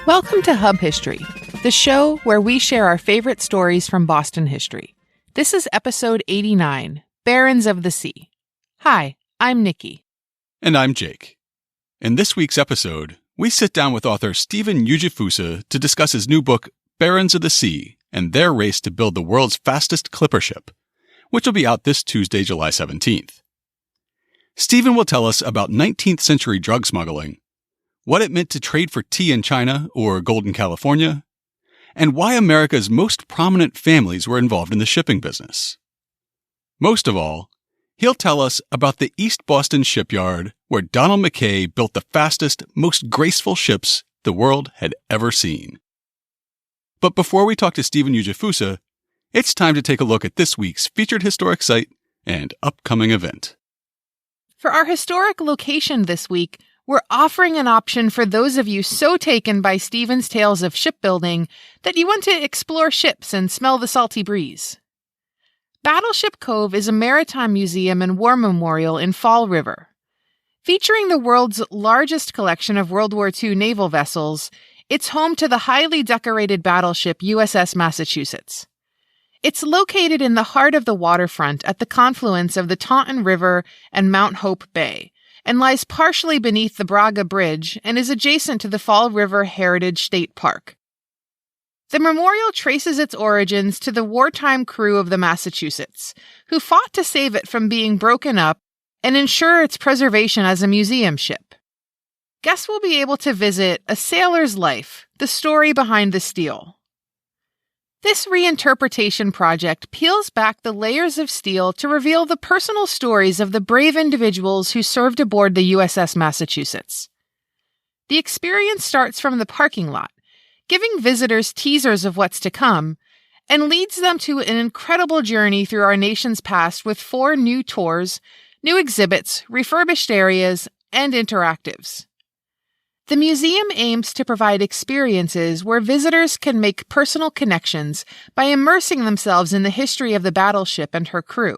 Welcome to Hub History, the show where we share our favorite stories from Boston history. This is episode 89, Barons of the Sea. Hi, I'm Nikki. And I'm Jake. In this week's episode, we sit down with author Steven Ujifusa to discuss his new book, Barons of the Sea, and their race to build the world's fastest clipper ship, which will be out this Tuesday, July 17th. Steven will tell us about 19th century drug smuggling, what it meant to trade for tea in China or gold in California, and why America's most prominent families were involved in the shipping business. Most of all, he'll tell us about the East Boston shipyard where Donald McKay built the fastest, most graceful ships the world had ever seen. But before we talk to Steven Ujifusa, it's time to take a look at this week's featured historic site and upcoming event. For our historic location this week, we're offering an option for those of you so taken by Steven's tales of shipbuilding that you want to explore ships and smell the salty breeze. Battleship Cove is a maritime museum and war memorial in Fall River. Featuring the world's largest collection of World War II naval vessels, it's home to the highly decorated battleship USS Massachusetts. It's located in the heart of the waterfront at the confluence of the Taunton River and Mount Hope Bay, and lies partially beneath the Braga Bridge and is adjacent to the Fall River Heritage State Park. The memorial traces its origins to the wartime crew of the Massachusetts, who fought to save it from being broken up and ensure its preservation as a museum ship. Guests will be able to visit A Sailor's Life, the story behind the steel. This reinterpretation project peels back the layers of steel to reveal the personal stories of the brave individuals who served aboard the USS Massachusetts. The experience starts from the parking lot, giving visitors teasers of what's to come, and leads them to an incredible journey through our nation's past with 4 new tours, new exhibits, refurbished areas, and interactives. The museum aims to provide experiences where visitors can make personal connections by immersing themselves in the history of the battleship and her crew.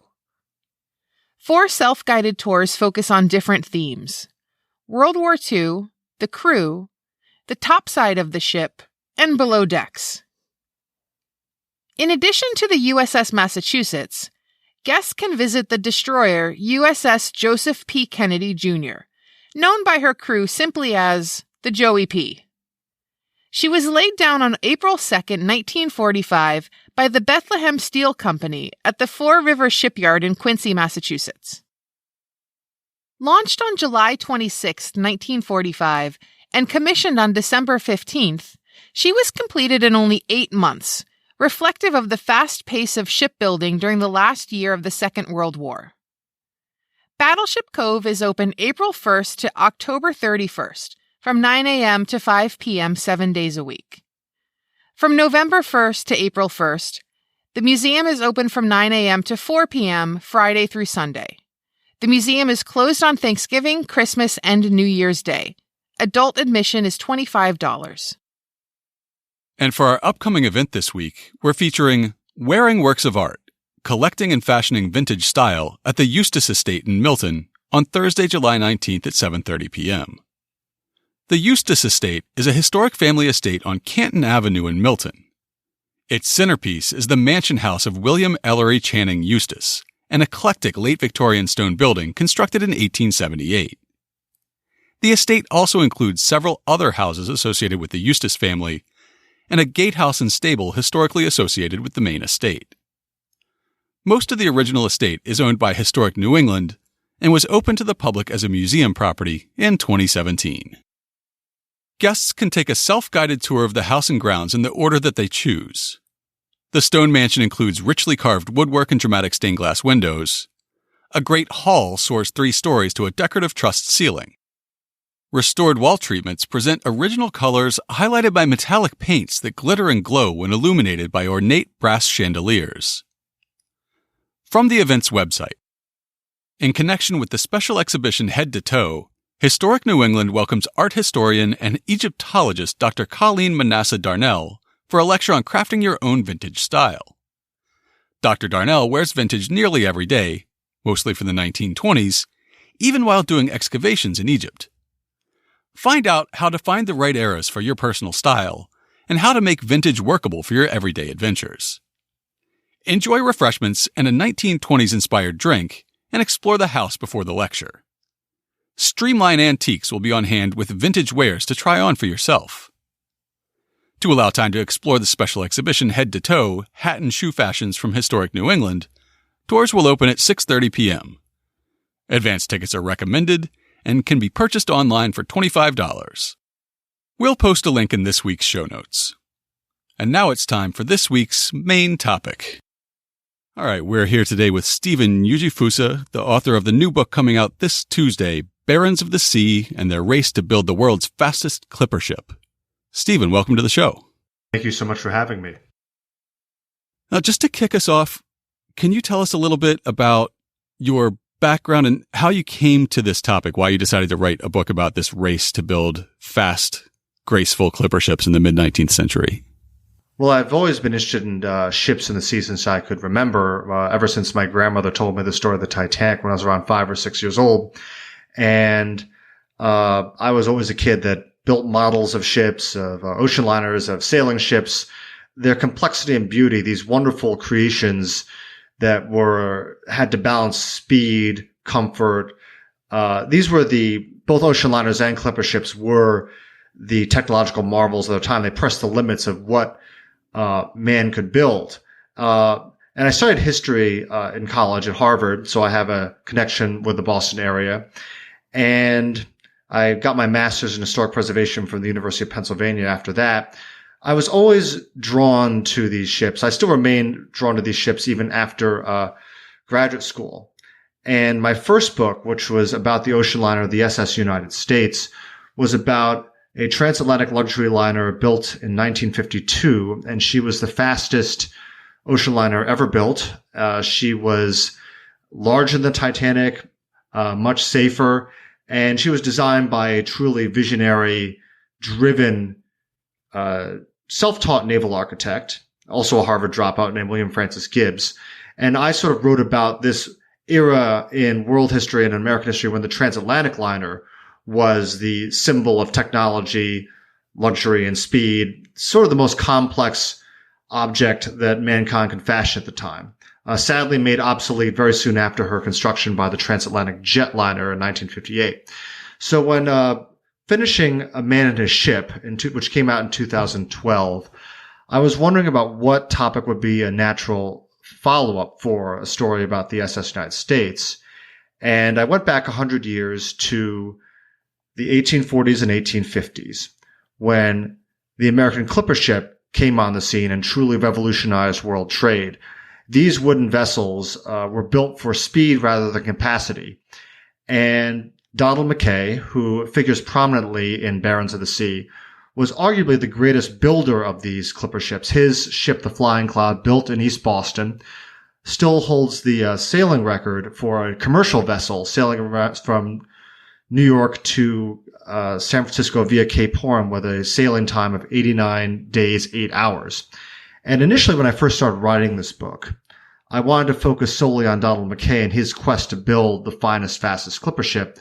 4 self-guided tours focus on different themes: World War II, the crew, the topside of the ship, and below decks. In addition to the USS Massachusetts, guests can visit the destroyer USS Joseph P. Kennedy, Jr., known by her crew simply as the Joey P. She was laid down on April 2, 1945, by the Bethlehem Steel Company at the Fore River Shipyard in Quincy, Massachusetts. Launched on July 26, 1945, and commissioned on December 15th, she was completed in only 8 months, reflective of the fast pace of shipbuilding during the last year of the Second World War. Battleship Cove is open April 1st to October 31st, from 9 a.m. to 5 p.m. 7 days a week. From November 1st to April 1st, the museum is open from 9 a.m. to 4 p.m. Friday through Sunday. The museum is closed on Thanksgiving, Christmas, and New Year's Day. Adult admission is $25. And for our upcoming event this week, we're featuring Wearing Works of Art, Collecting and Fashioning Vintage Style at the Eustis Estate in Milton on Thursday, July 19th at 7:30 p.m. The Eustis Estate is a historic family estate on Canton Avenue in Milton. Its centerpiece is the mansion house of William Ellery Channing Eustis, an eclectic late Victorian stone building constructed in 1878. The estate also includes several other houses associated with the Eustis family and a gatehouse and stable historically associated with the main estate. Most of the original estate is owned by Historic New England and was opened to the public as a museum property in 2017. Guests can take a self-guided tour of the house and grounds in the order that they choose. The stone mansion includes richly carved woodwork and dramatic stained glass windows. A great hall soars 3 stories to a decorative trussed ceiling. Restored wall treatments present original colors highlighted by metallic paints that glitter and glow when illuminated by ornate brass chandeliers. From the event's website, in connection with the special exhibition Head to Toe, Historic New England welcomes art historian and Egyptologist Dr. Colleen Manasseh Darnell for a lecture on crafting your own vintage style. Dr. Darnell wears vintage nearly every day, mostly from the 1920s, even while doing excavations in Egypt. Find out how to find the right eras for your personal style and how to make vintage workable for your everyday adventures. Enjoy refreshments and a 1920s-inspired drink and explore the house before the lecture. Streamline Antiques will be on hand with vintage wares to try on for yourself. To allow time to explore the special exhibition head-to-toe hat and shoe fashions from historic New England, doors will open at 6:30 p.m. Advance tickets are recommended and can be purchased online for $25. We'll post a link in this week's show notes. And now it's time for this week's main topic. All right, we're here today with Steven Ujifusa, the author of the new book coming out this Tuesday, Barons of the Sea and Their Race to Build the World's Fastest Clipper Ship. Steven, welcome to the show. Thank you so much for having me. Now, just to kick us off, can you tell us a little bit about your background and how you came to this topic, why you decided to write a book about this race to build fast, graceful clipper ships in the mid-19th century? Well, I've always been interested in ships in the sea since I could remember, ever since my grandmother told me the story of the Titanic when I was around 5 or 6 years old. And I was always a kid that built models of ships, of ocean liners, of sailing ships. Their complexity and beauty, these wonderful creations that had to balance speed, comfort. These were both ocean liners and clipper ships were the technological marvels of their time. They pressed the limits of what man could build. And I studied history in college at Harvard, so I have a connection with the Boston area. And I got my master's in historic preservation from the University of Pennsylvania after that. I was always drawn to these ships. I still remain drawn to these ships even after graduate school. And my first book, which was about the ocean liner, the SS United States, was about a transatlantic luxury liner built in 1952, and she was the fastest ocean liner ever built. She was larger than the Titanic, much safer, and she was designed by a truly visionary, driven, self-taught naval architect, also a Harvard dropout named William Francis Gibbs. And I sort of wrote about this era in world history and American history when the transatlantic liner was the symbol of technology, luxury, and speed, sort of the most complex object that mankind could fashion at the time. Sadly made obsolete very soon after her construction by the transatlantic jetliner in 1958. So when finishing A Man and His Ship, which came out in 2012, I was wondering about what topic would be a natural follow-up for a story about the SS United States. And I went back 100 years to the 1840s and 1850s, when the American clipper ship came on the scene and truly revolutionized world trade. These wooden vessels were built for speed rather than capacity. And Donald McKay, who figures prominently in Barons of the Sea, was arguably the greatest builder of these clipper ships. His ship, the Flying Cloud, built in East Boston, still holds the sailing record for a commercial vessel sailing from New York to San Francisco via Cape Horn with a sailing time of 89 days, 8 hours. And initially, when I first started writing this book, I wanted to focus solely on Donald McKay and his quest to build the finest, fastest clipper ship.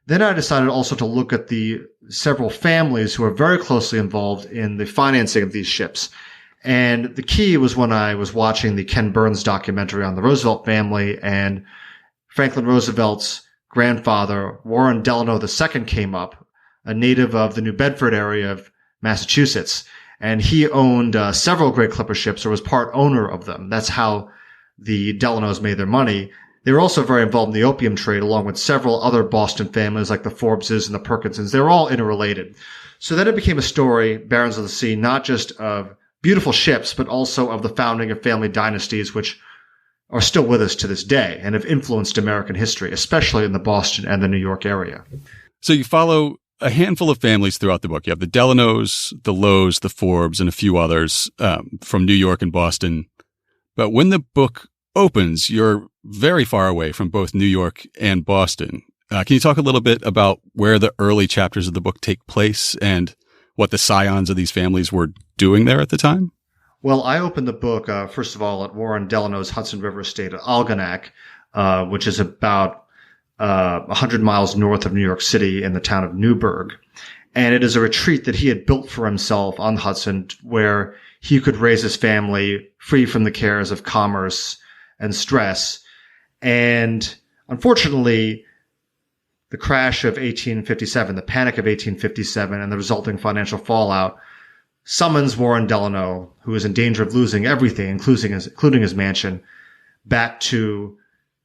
Then I decided also to look at the several families who are very closely involved in the financing of these ships. And the key was when I was watching the Ken Burns documentary on the Roosevelt family, and Franklin Roosevelt's grandfather, Warren Delano II, came up, a native of the New Bedford area of Massachusetts. And he owned several great clipper ships or was part owner of them. That's how the Delanos made their money. They were also very involved in the opium trade, along with several other Boston families like the Forbeses and the Perkinsons. They were all interrelated. So then it became a story, Barons of the Sea, not just of beautiful ships, but also of the founding of family dynasties, which are still with us to this day and have influenced American history, especially in the Boston and the New York area. So you follow a handful of families throughout the book. You have the Delanos, the Lowes, the Forbes, and a few others from New York and Boston. But when the book opens, you're very far away from both New York and Boston. Can you talk a little bit about where the early chapters of the book take place and what the scions of these families were doing there at the time? Well, I opened the book, first of all, at Warren Delano's Hudson River estate at Algonac, which is about 100 miles north of New York City in the town of Newburgh. And it is a retreat that he had built for himself on the Hudson where he could raise his family free from the cares of commerce and stress. And unfortunately, the crash of 1857, the panic of 1857, and the resulting financial fallout summons Warren Delano, who is in danger of losing everything, including his mansion, back to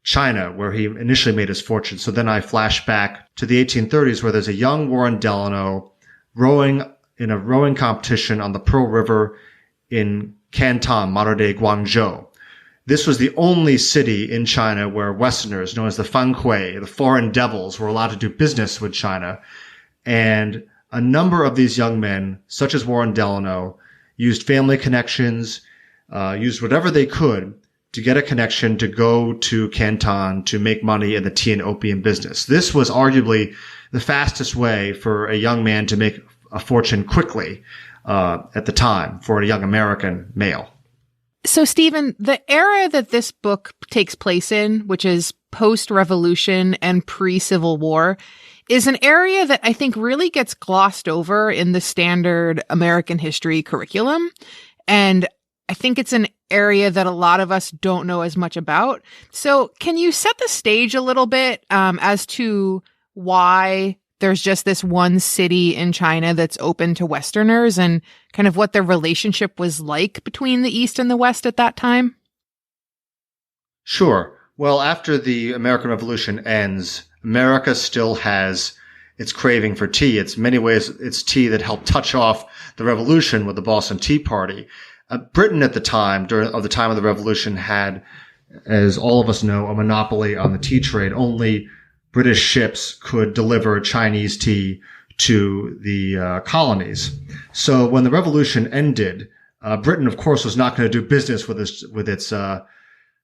China, where he initially made his fortune. So then I flash back to the 1830s, where there's a young Warren Delano rowing in a rowing competition on the Pearl River in Canton, modern-day Guangzhou. This was the only city in China where Westerners, known as the Fankui, the foreign devils, were allowed to do business with China. And a number of these young men, such as Warren Delano, used family connections, used whatever they could to get a connection to go to Canton to make money in the tea and opium business. This was arguably the fastest way for a young man to make a fortune quickly at the time for a young American male. So, Steven, the era that this book takes place in, which is post-revolution and pre-Civil War, is an area that I think really gets glossed over in the standard American history curriculum. And I think it's an area that a lot of us don't know as much about. So can you set the stage a little bit as to why there's just this one city in China that's open to Westerners and kind of what their relationship was like between the East and the West at that time? Sure. Well, after the American Revolution ends, America still has its craving for tea. It's in many ways, it's tea that helped touch off the revolution with the Boston Tea Party. Britain at the time, during the time of the revolution, had, as all of us know, a monopoly on the tea trade. Only British ships could deliver Chinese tea to the colonies. So when the revolution ended, Britain, of course, was not going to do business with its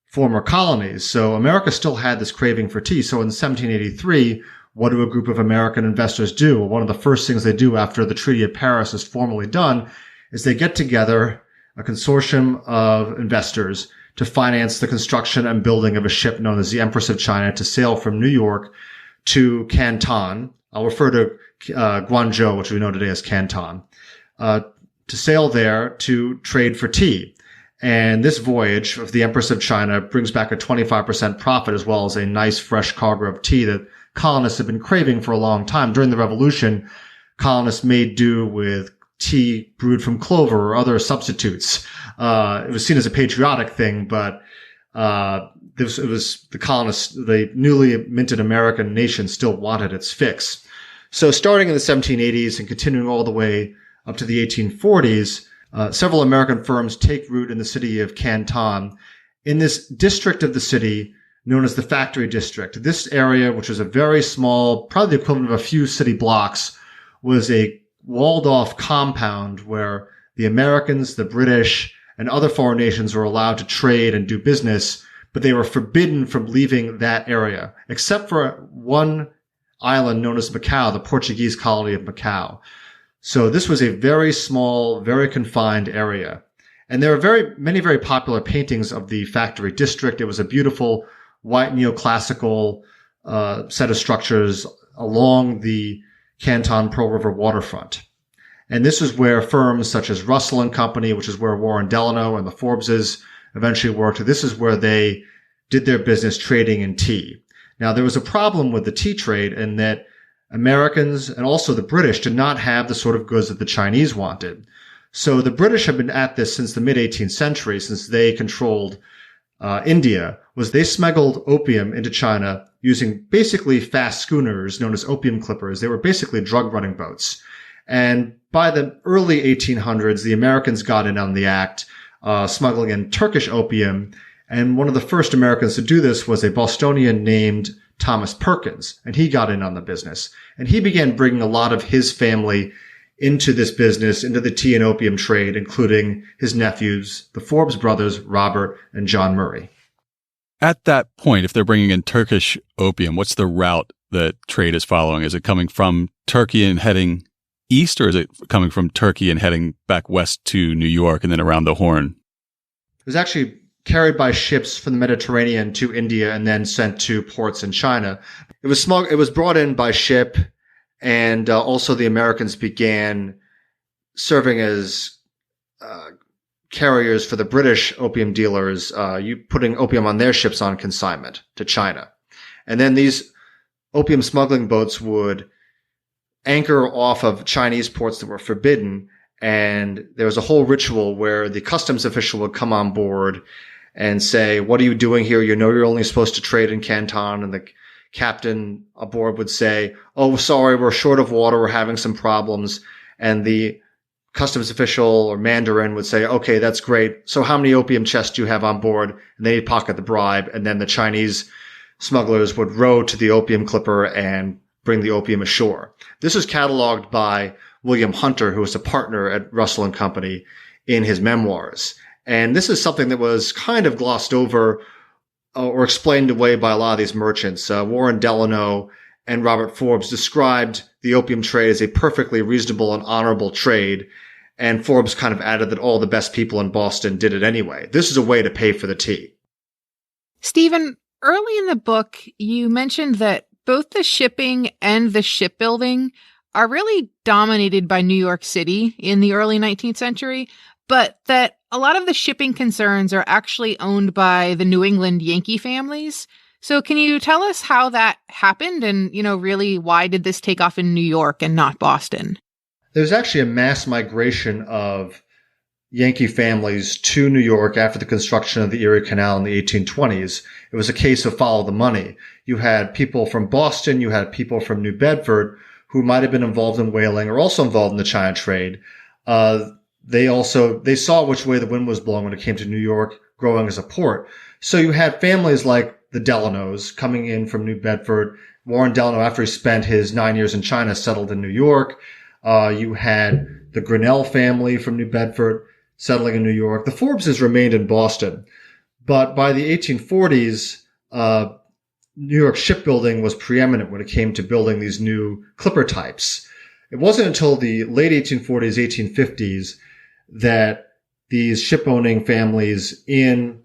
former colonies. So America still had this craving for tea. So in 1783, what do a group of American investors do? Well, one of the first things they do after the Treaty of Paris is formally done is they get together a consortium of investors to finance the construction and building of a ship known as the Empress of China to sail from New York to Canton. I'll refer to Guangzhou, which we know today as Canton, to sail there to trade for tea. And this voyage of the Empress of China brings back a 25% profit as well as a nice fresh cargo of tea that colonists have been craving for a long time. During the Revolution, colonists made do with tea brewed from clover or other substitutes. It was seen as a patriotic thing, but it was the colonists, the newly minted American nation still wanted its fix. So starting in the 1780s and continuing all the way up to the 1840s, several American firms take root in the city of Canton. In this district of the city known as the Factory District, this area, which was a very small, probably the equivalent of a few city blocks, was a walled-off compound where the Americans, the British, and other foreign nations were allowed to trade and do business, but they were forbidden from leaving that area, except for one island known as Macau, the Portuguese colony of Macau. So this was a very small, very confined area. And there are many very popular paintings of the Factory District. It was a beautiful white neoclassical set of structures along the Canton Pearl River waterfront. And this is where firms such as Russell and Company, which is where Warren Delano and the Forbeses eventually worked, this is where they did their business trading in tea. Now, there was a problem with the tea trade in that Americans and also the British did not have the sort of goods that the Chinese wanted. So the British have been at this since the mid-18th century, since they controlled India, was they smuggled opium into China using basically fast schooners known as opium clippers. They were basically drug running boats. And by the early 1800s, the Americans got in on the act, smuggling in Turkish opium. And one of the first Americans to do this was a Bostonian named Thomas Perkins, and he got in on the business. And he began bringing a lot of his family into this business, into the tea and opium trade, including his nephews, the Forbes brothers, Robert and John Murray. At that point, if they're bringing in Turkish opium, what's the route that trade is following? Is it coming from Turkey and heading east, or is it coming from Turkey and heading back west to New York and then around the Horn? There's actually carried by ships from the Mediterranean to India and then sent to ports in China. It was brought in by ship, and also the Americans began serving as carriers for the British opium dealers, putting opium on their ships on consignment to China. And then these opium smuggling boats would anchor off of Chinese ports that were forbidden, and there was a whole ritual where the customs official would come on board and say, "What are you doing here? You know you're only supposed to trade in Canton." And the captain aboard would say, "Oh, sorry, we're short of water. We're having some problems." And the customs official or Mandarin would say, "Okay, that's great. So how many opium chests do you have on board?" And they'd pocket the bribe. And then the Chinese smugglers would row to the opium clipper and bring the opium ashore. This is cataloged by William Hunter, who was a partner at Russell and Company, in his memoirs. And this is something that was kind of glossed over or explained away by a lot of these merchants. Warren Delano and Robert Forbes described the opium trade as a perfectly reasonable and honorable trade. And Forbes kind of added that all the best people in Boston did it anyway. This is a way to pay for the tea. Stephen, early in the book, you mentioned that both the shipping and the shipbuilding are really dominated by New York City in the early 19th century, but that a lot of the shipping concerns are actually owned by the New England Yankee families. So can you tell us how that happened and, really why did this take off in New York and not Boston? There's actually a mass migration of Yankee families to New York after the construction of the Erie Canal in the 1820s. It was a case of follow the money. You had people from Boston, you had people from New Bedford who might have been involved in whaling or also involved in the China trade. They saw which way the wind was blowing when it came to New York growing as a port. So you had families like the Delanos coming in from New Bedford. Warren Delano, after he spent his 9 years in China, settled in New York. You had the Grinnell family from New Bedford settling in New York. The Forbeses remained in Boston. But by the 1840s, New York shipbuilding was preeminent when it came to building these new clipper types. It wasn't until the late 1840s, 1850s that these ship-owning families in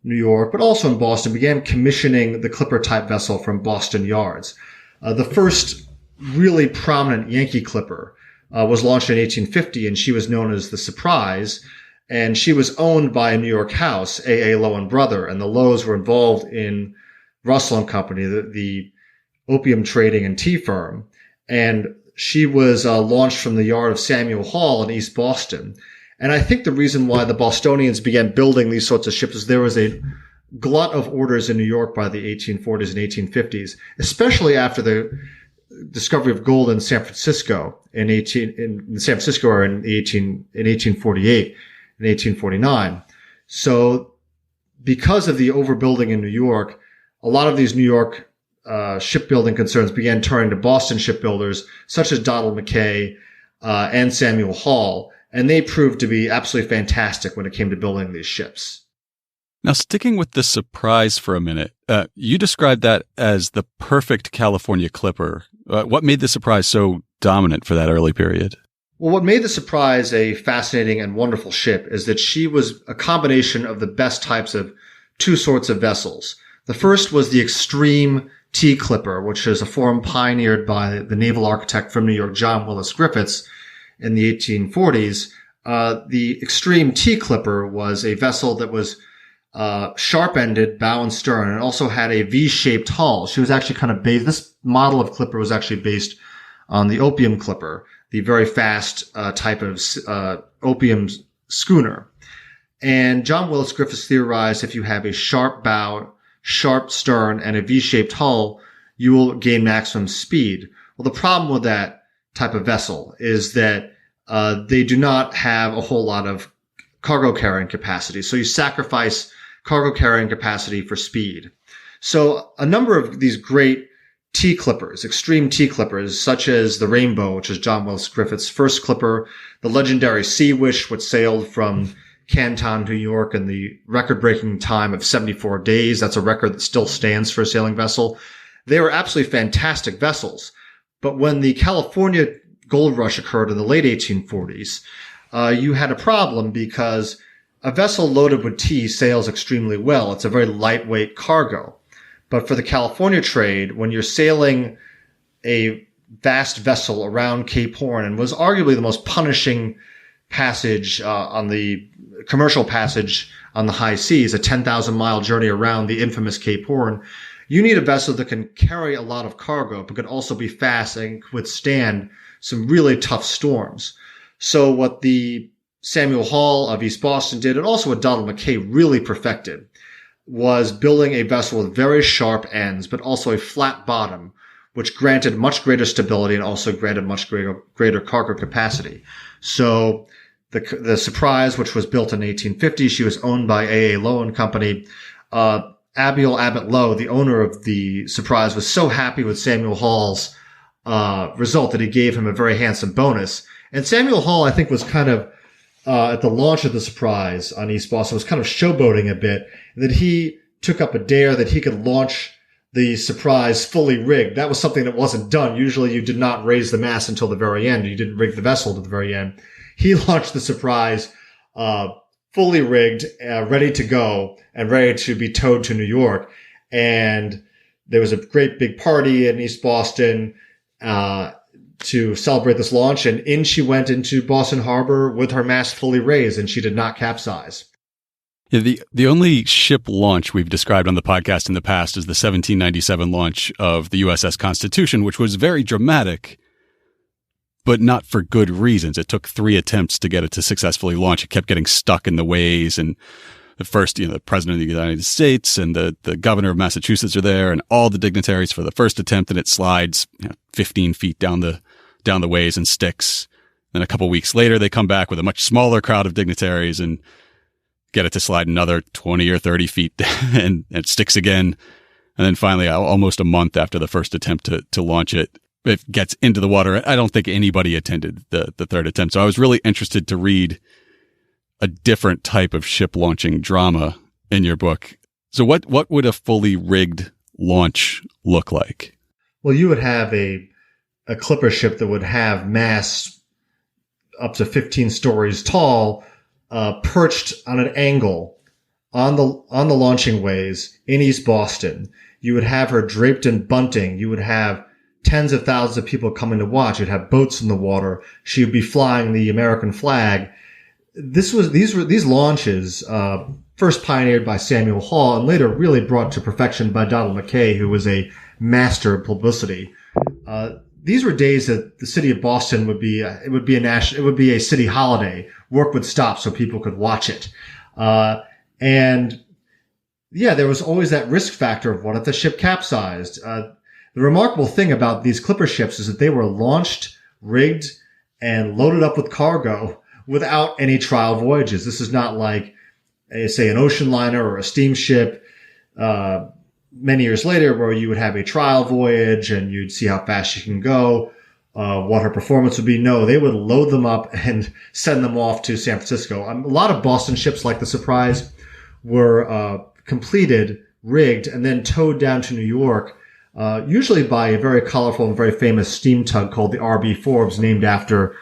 New York, but also in Boston, began commissioning the clipper type vessel from Boston yards. The first really prominent Yankee clipper was launched in 1850, and she was known as the Surprise. And she was owned by a New York house, A.A. Lowe and Brother, and the Lowes were involved in Russell and Company, the opium trading and tea firm. And she was launched from the yard of Samuel Hall in East Boston. And I think the reason why the Bostonians began building these sorts of ships is there was a glut of orders in New York by the 1840s and 1850s, especially after the discovery of gold in San Francisco in San Francisco in 1848 and 1849. So because of the overbuilding in New York, a lot of these New York shipbuilding concerns began turning to Boston shipbuilders such as Donald McKay and Samuel Hall, and they proved to be absolutely fantastic when it came to building these ships. Now, sticking with the Surprise for a minute, you described that as the perfect California clipper. What made the Surprise so dominant for that early period? Well, what made the Surprise a fascinating and wonderful ship is that she was a combination of the best types of two sorts of vessels. The first was the extreme T clipper, which is a form pioneered by the naval architect from New York, John Willis Griffiths, in the 1840s. The extreme T clipper was a vessel that was sharp-ended, bow and stern, and also had a V-shaped hull. She was actually kind of based, this model of clipper was actually based on the opium clipper, the very fast type of opium schooner. And John Willis Griffiths theorized if you have a sharp bow, sharp stern, and a V-shaped hull, you will gain maximum speed. Well, the problem with that type of vessel is that they do not have a whole lot of cargo carrying capacity. So you sacrifice cargo carrying capacity for speed. So a number of these great T clippers, extreme T clippers, such as the Rainbow, which is John Willis Griffiths' first clipper, the legendary Sea Wish, which sailed from Canton, New York in the record-breaking time of 74 days. That's a record that still stands for a sailing vessel. They were absolutely fantastic vessels. But when the California gold rush occurred in the late 1840s, you had a problem because a vessel loaded with tea sails extremely well. It's a very lightweight cargo. But for the California trade, when you're sailing a vast vessel around Cape Horn, and was arguably the most punishing passage on the commercial passage on the high seas, a 10,000-mile journey around the infamous Cape Horn, you need a vessel that can carry a lot of cargo, but can also be fast and withstand some really tough storms. So what the Samuel Hall of East Boston did, and also what Donald McKay really perfected, was building a vessel with very sharp ends, but also a flat bottom, which granted much greater stability and also granted much greater cargo capacity. So the Surprise, which was built in 1850, she was owned by A.A. Lowe and Company. Abiel Abbott Lowe, the owner of the Surprise, was so happy with Samuel Hall's result that he gave him a very handsome bonus. And Samuel Hall, I think, was kind of at the launch of the Surprise on East Boston, was kind of showboating a bit, that he took up a dare that he could launch the Surprise fully rigged. That was something that wasn't done. Usually you did not raise the mast until the very end. You didn't rig the vessel to the very end. He launched the Surprise fully rigged, ready to go, and ready to be towed to New York. And there was a great big party in East Boston to celebrate this launch, and in she went into Boston Harbor with her mast fully raised, and she did not capsize. Yeah, the only ship launch we've described on the podcast in the past is the 1797 launch of the USS Constitution, which was very dramatic, but not for good reasons. It took 3 attempts to get it to successfully launch. It kept getting stuck in the ways, and the first, the President of the United States and the governor of Massachusetts are there, and all the dignitaries for the first attempt, and it slides 15 feet down the ways and sticks. Then a couple weeks later, they come back with a much smaller crowd of dignitaries and get it to slide another 20 or 30 feet and it sticks again. And then finally, almost a month after the first attempt to launch it, it gets into the water. I don't think anybody attended the third attempt. So I was really interested to read a different type of ship launching drama in your book. So what would a fully rigged launch look like? Well, you would have a clipper ship that would have masts up to 15 stories tall, perched on an angle on the launching ways in East Boston. You would have her draped in bunting. You would have tens of thousands of people coming to watch. You'd have boats in the water. She would be flying the American flag. These launches, first pioneered by Samuel Hall and later really brought to perfection by Donald McKay, who was a master of publicity. These were days that the city of Boston would be a city holiday. Work would stop so people could watch it. And yeah, there was always that risk factor of what if the ship capsized. The remarkable thing about these clipper ships is that they were launched, rigged, and loaded up with cargo without any trial voyages. This is not like, say, an ocean liner or a steamship many years later where you would have a trial voyage and you'd see how fast she can go, what her performance would be. No, they would load them up and send them off to San Francisco. A lot of Boston ships like the Surprise were completed, rigged, and then towed down to New York, usually by a very colorful and very famous steam tug called the R.B. Forbes, named after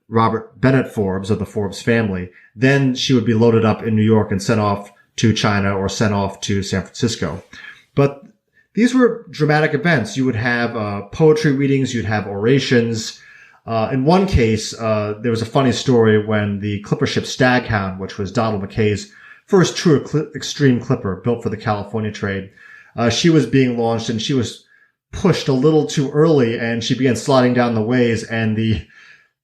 Robert Bennett Forbes of the Forbes family. Then she would be loaded up in New York and sent off to China or sent off to San Francisco. But these were dramatic events. You would have poetry readings. You'd have orations. In one case, there was a funny story when the clipper ship Staghound, which was Donald McKay's first true extreme clipper built for the California trade, she was being launched and she was pushed a little too early and she began sliding down the ways, and the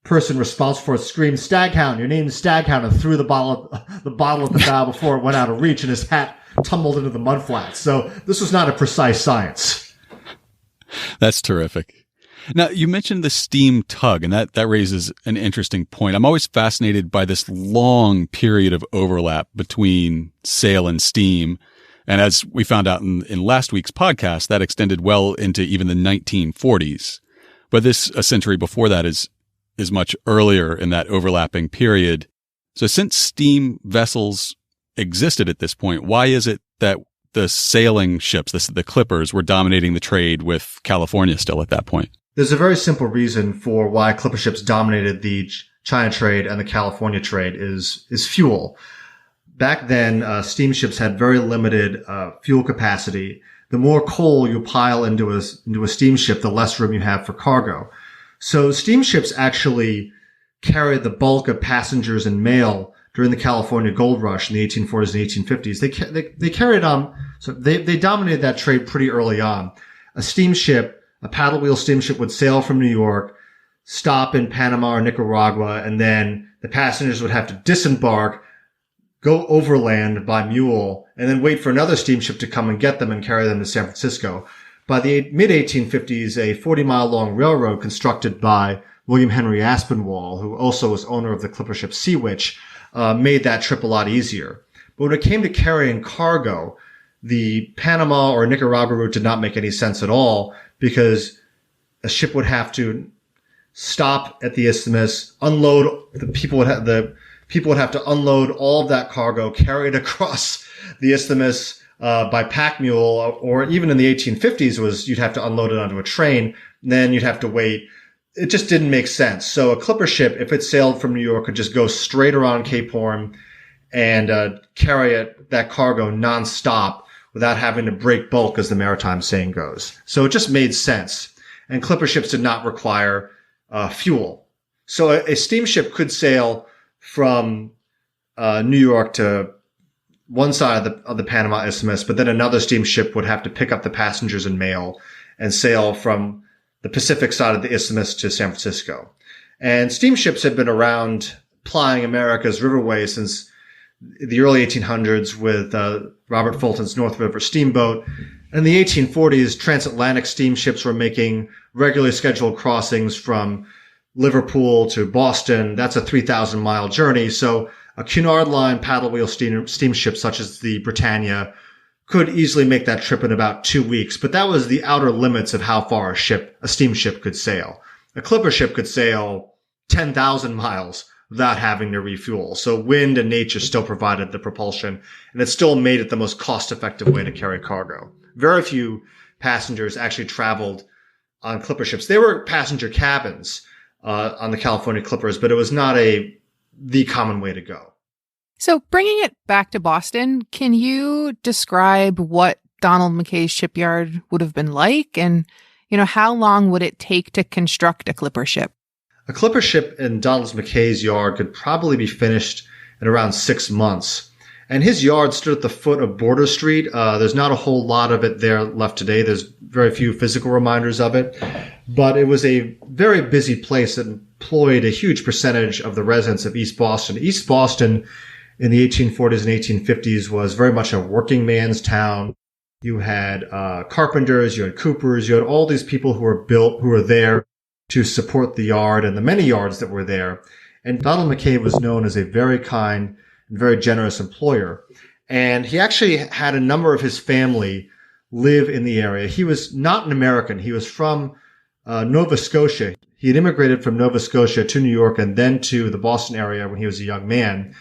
person responsible for it screamed, "Staghound, your name is Staghound," and threw the bottle at the bow before it went out of reach, and his hat tumbled into the mudflats. So this was not a precise science. That's terrific. Now, you mentioned the steam tug, and that raises an interesting point. I'm always fascinated by this long period of overlap between sail and steam. And as we found out in last week's podcast, that extended well into even the 1940s. But this, a century before that, is much earlier in that overlapping period. So since steam vessels existed at this point, why is it that the sailing ships, the clippers, were dominating the trade with California still at that point? There's a very simple reason for why clipper ships dominated the China trade and the California trade is fuel. back then, steamships had very limited fuel capacity. The more coal you pile into a steamship, the less room you have for cargo. So steamships actually carried the bulk of passengers and mail during the California gold rush in the 1840s and 1850s. They carried on, so they dominated that trade pretty early on. A steamship, a paddle wheel steamship, would sail from New York, stop in Panama or Nicaragua, and then the passengers would have to disembark, go overland by mule, and then wait for another steamship to come and get them and carry them to San Francisco. By the mid-1850s, a 40-mile-long railroad constructed by William Henry Aspinwall, who also was owner of the clipper ship Sea Witch, made that trip a lot easier. But when it came to carrying cargo, the Panama or Nicaragua route did not make any sense at all, because a ship would have to stop at the isthmus, unload, the people would have to unload all of that cargo, carry it across the isthmus by pack mule, or even in the 1850s you'd have to unload it onto a train, and then you'd have to wait. It just didn't make sense. So a clipper ship, if it sailed from New York, could just go straight around Cape Horn and carry that cargo nonstop without having to break bulk, as the maritime saying goes. So it just made sense. And clipper ships did not require fuel. So a steamship could sail from New York to one side of the Panama Isthmus, but then another steamship would have to pick up the passengers and mail and sail from the Pacific side of the isthmus to San Francisco. And steamships have been around plying America's riverway since the early 1800s with Robert Fulton's North River Steamboat. In the 1840s, transatlantic steamships were making regularly scheduled crossings from Liverpool to Boston. That's a 3,000-mile journey. So a Cunard Line paddle wheel steamship such as the Britannia could easily make that trip in about 2 weeks. But that was the outer limits of how far a steamship could sail. A clipper ship could sail 10,000 miles without having to refuel. So wind and nature still provided the propulsion, and it still made it the most cost-effective way to carry cargo. Very few passengers actually traveled on clipper ships. There were passenger cabins on the California Clippers, but it was not the common way to go. So bringing it back to Boston, can you describe what Donald McKay's shipyard would have been like? And, how long would it take to construct a clipper ship? A clipper ship in Donald McKay's yard could probably be finished in around 6 months. And his yard stood at the foot of Border Street. There's not a whole lot of it there left today. There's very few physical reminders of it. But it was a very busy place that employed a huge percentage of the residents of East Boston. East Boston in the 1840s and 1850s was very much a working man's town. You had carpenters, you had coopers, you had all these people who were there to support the yard and the many yards that were there. And Donald McKay was known as a very kind and very generous employer. And he actually had a number of his family live in the area. He was not an American. He was from Nova Scotia. He had immigrated from Nova Scotia to New York and then to the Boston area when he was a young man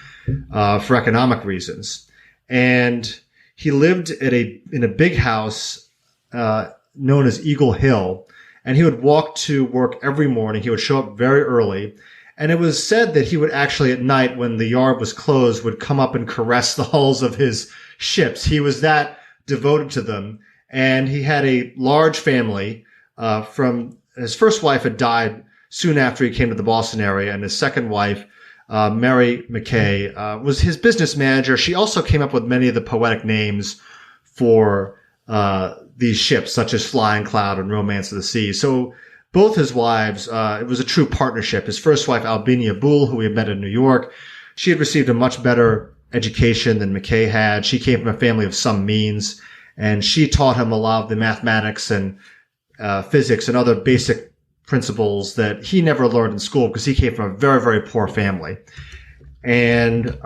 for economic reasons. And he lived in a big house known as Eagle Hill. And he would walk to work every morning. He would show up very early. And it was said that he would actually at night, when the yard was closed, would come up and caress the hulls of his ships. He was that devoted to them. And he had a large family. From his first wife had died soon after he came to the Boston area. And his second wife, Mary McKay, was his business manager. She also came up with many of the poetic names for these ships, such as Flying Cloud and Romance of the Sea. So both his wives, it was a true partnership. His first wife, Albinia Boole, who we had met in New York, she had received a much better education than McKay had. She came from a family of some means, and she taught him a lot of the mathematics and physics and other basic principles that he never learned in school because he came from a very, very poor family. And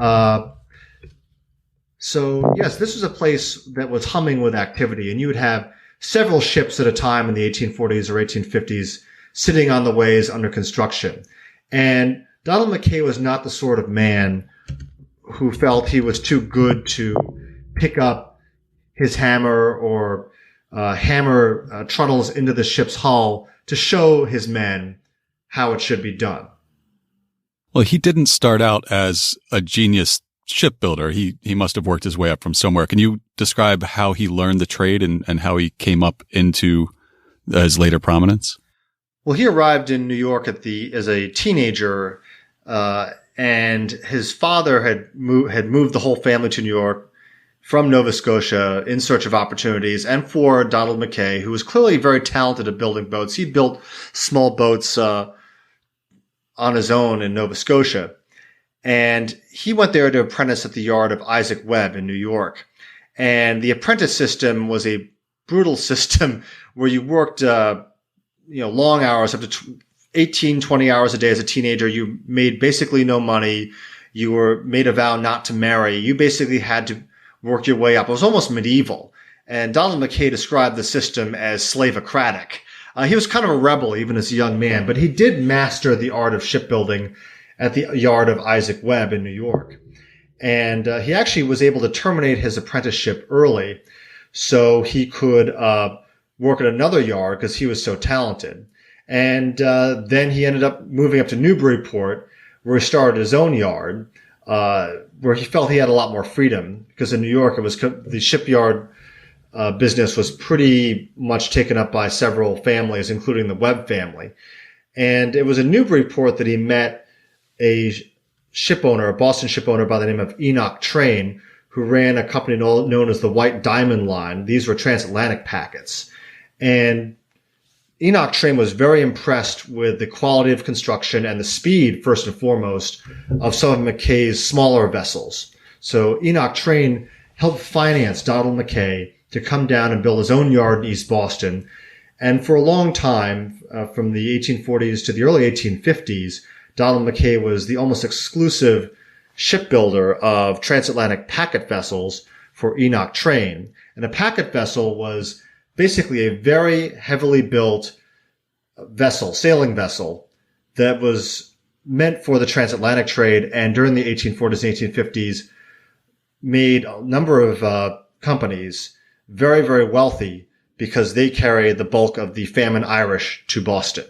so, yes, this was a place that was humming with activity, and you would have several ships at a time in the 1840s or 1850s sitting on the ways under construction. And Donald McKay was not the sort of man who felt he was too good to pick up his hammer or hammer trunnels into the ship's hull to show his men how it should be done. Well, he didn't start out as a genius shipbuilder. He must have worked his way up from somewhere. Can you describe how he learned the trade and how he came up into his later prominence? Well, he arrived in New York as a teenager, and his father had moved the whole family to New York from Nova Scotia in search of opportunities, and for Donald McKay, who was clearly very talented at building boats. He built small boats on his own in Nova Scotia. And he went there to apprentice at the yard of Isaac Webb in New York. And the apprentice system was a brutal system where you worked, long hours, up to 18, 20 hours a day as a teenager. You made basically no money. You were made a vow not to marry. You basically had to work your way up. It was almost medieval. And Donald McKay described the system as slavocratic. He was kind of a rebel even as a young man, but he did master the art of shipbuilding at the yard of Isaac Webb in New York. And he actually was able to terminate his apprenticeship early so he could work at another yard because he was so talented. And then he ended up moving up to Newburyport, where he started his own yard, where he felt he had a lot more freedom, because in New York, the shipyard business was pretty much taken up by several families, including the Webb family. And it was in Newburyport that he met a Boston ship owner by the name of Enoch Train, who ran a company known as the White Diamond Line. These were transatlantic packets. And Enoch Train was very impressed with the quality of construction and the speed, first and foremost, of some of McKay's smaller vessels. So Enoch Train helped finance Donald McKay to come down and build his own yard in East Boston. And for a long time, from the 1840s to the early 1850s, Donald McKay was the almost exclusive shipbuilder of transatlantic packet vessels for Enoch Train. And a packet vessel was basically a very heavily built vessel, sailing vessel, that was meant for the transatlantic trade, and during the 1840s and 1850s made a number of companies very, very wealthy because they carried the bulk of the famine Irish to Boston.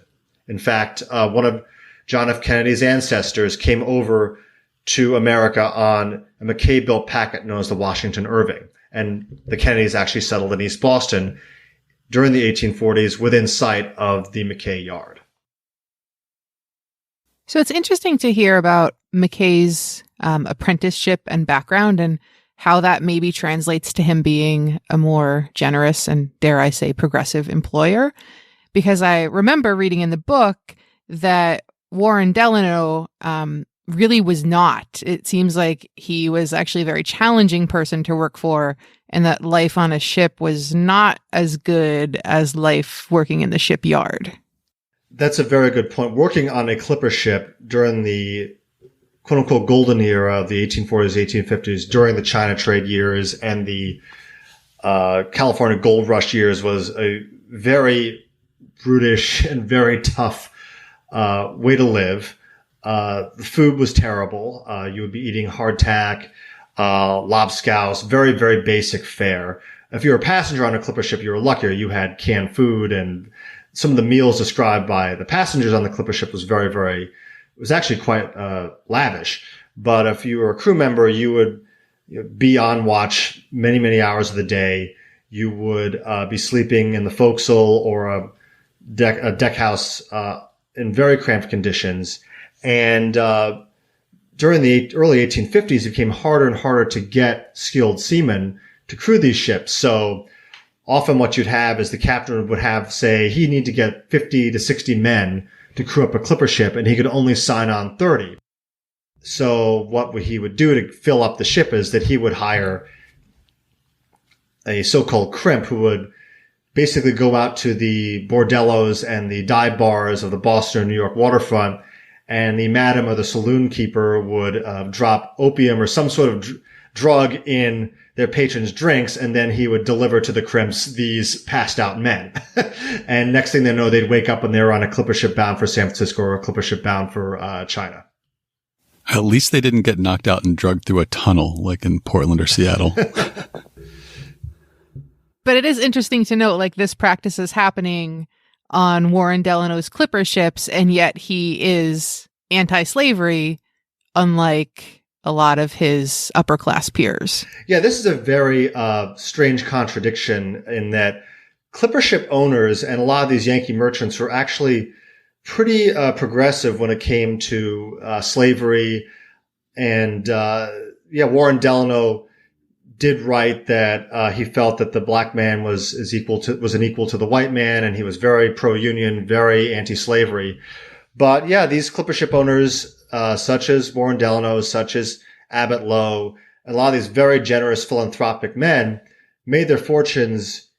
In fact, one of John F. Kennedy's ancestors came over to America on a McKay-built packet known as the Washington Irving. And the Kennedys actually settled in East Boston during the 1840s within sight of the McKay yard. So it's interesting to hear about McKay's apprenticeship and background and how that maybe translates to him being a more generous and, dare I say, progressive employer. Because I remember reading in the book that Warren Delano really was not. It seems like he was actually a very challenging person to work for, and that life on a ship was not as good as life working in the shipyard. That's a very good point. Working on a clipper ship during the quote-unquote golden era of the 1840s, 1850s, during the China trade years and the California gold rush years was a very brutish and very tough way to live. The food was terrible. You would be eating hardtack, lobscouse, very, very basic fare. If you were a passenger on a clipper ship, you were luckier. You had canned food, and some of the meals described by the passengers on the clipper ship was it was actually quite lavish. But if you were a crew member, you would be on watch many, many hours of the day. You would be sleeping in the forecastle or a deck house in very cramped conditions. And during the early 1850s, it became harder and harder to get skilled seamen to crew these ships. So often what you'd have is the captain would have, say, he need to get 50 to 60 men to crew up a clipper ship, and he could only sign on 30. So what he would do to fill up the ship is that he would hire a so-called crimp who would basically go out to the bordellos and the dive bars of the Boston or New York waterfront, and the madam or the saloon keeper would drop opium or some sort of drug in their patrons' drinks, and then he would deliver to the crimps these passed out men. And next thing they know, they'd wake up and they were on a clipper ship bound for San Francisco or a clipper ship bound for China. At least they didn't get knocked out and drugged through a tunnel like in Portland or Seattle. But it is interesting to note, like, this practice is happening on Warren Delano's clipper ships, and yet he is anti-slavery, unlike a lot of his upper class peers. Yeah, this is a very strange contradiction in that clipper ship owners and a lot of these Yankee merchants were actually pretty progressive when it came to slavery. And Warren Delano did write that he felt that the black man was an equal to the white man, and he was very pro-union, very anti-slavery. But yeah, these clipper ship owners, such as Warren Delano, such as Abbott Lowe, and a lot of these very generous philanthropic men made their fortunes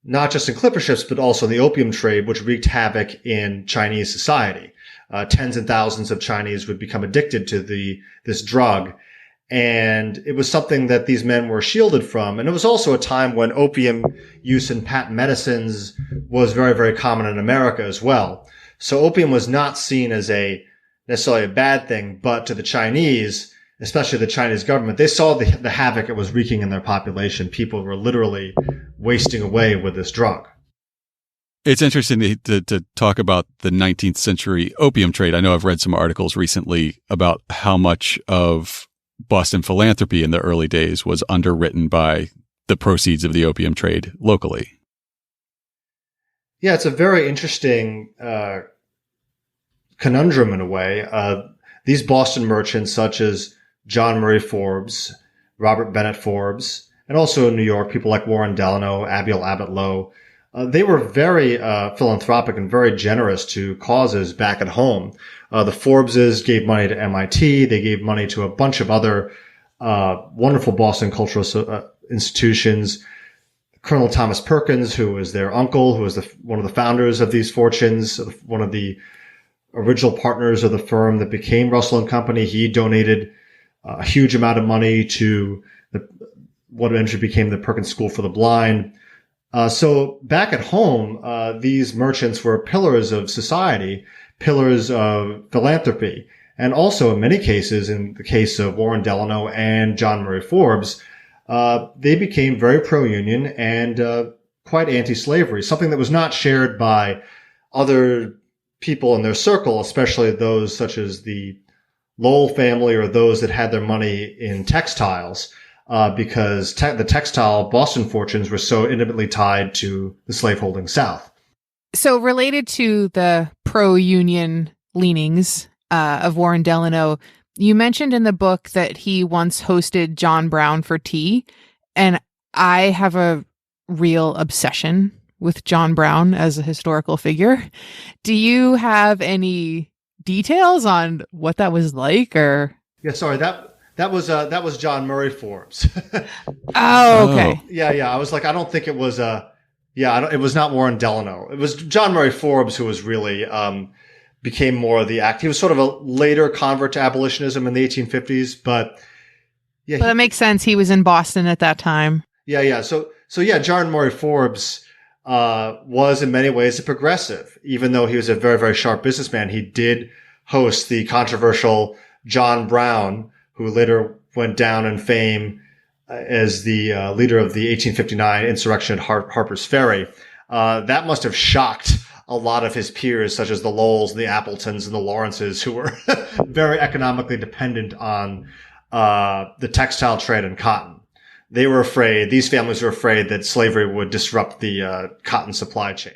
not just in clipper ships, but also in the opium trade, which wreaked havoc in Chinese society. Tens and thousands of Chinese would become addicted to this drug. And it was something that these men were shielded from. And it was also a time when opium use in patent medicines was very, very common in America as well. So opium was not seen as necessarily a bad thing, but to the Chinese, especially the Chinese government, they saw the havoc it was wreaking in their population. People were literally wasting away with this drug. It's interesting to talk about the 19th century opium trade. I know I've read some articles recently about how much of Boston philanthropy in the early days was underwritten by the proceeds of the opium trade locally. Yeah, it's a very interesting conundrum in a way. These Boston merchants, such as John Murray Forbes, Robert Bennett Forbes, and also in New York, people like Warren Delano, Abiel Abbott Lowe, they were very philanthropic and very generous to causes back at home. The Forbeses gave money to MIT. They gave money to a bunch of other wonderful Boston cultural institutions. Colonel Thomas Perkins, who was their uncle, who was one of the founders of these fortunes, one of the original partners of the firm that became Russell & Company, he donated a huge amount of money to what eventually became the Perkins School for the Blind. So back at home, these merchants were pillars of society, pillars of philanthropy. And also in many cases, in the case of Warren Delano and John Murray Forbes, they became very pro-union and quite anti-slavery, something that was not shared by other people in their circle, especially those such as the Lowell family or those that had their money in textiles. Because the textile Boston fortunes were so intimately tied to the slaveholding South. So related to the pro-union leanings of Warren Delano, you mentioned in the book that he once hosted John Brown for tea, and I have a real obsession with John Brown as a historical figure. Do you have any details on what that was like? Or yeah, sorry, that was John Murray Forbes. Oh, okay. Yeah. I was like, I don't think it was it was not Warren Delano. It was John Murray Forbes who was really became more of the act. He was sort of a later convert to abolitionism in the 1850s, but yeah, that makes sense. He was in Boston at that time. Yeah. So John Murray Forbes was in many ways a progressive, even though he was a very, very sharp businessman. He did host the controversial John Brown, who later went down in fame as the leader of the 1859 insurrection at Harper's Ferry. That must have shocked a lot of his peers, such as the Lowells, the Appletons, and the Lawrences, who were very economically dependent on the textile trade and cotton. These families were afraid that slavery would disrupt the cotton supply chain.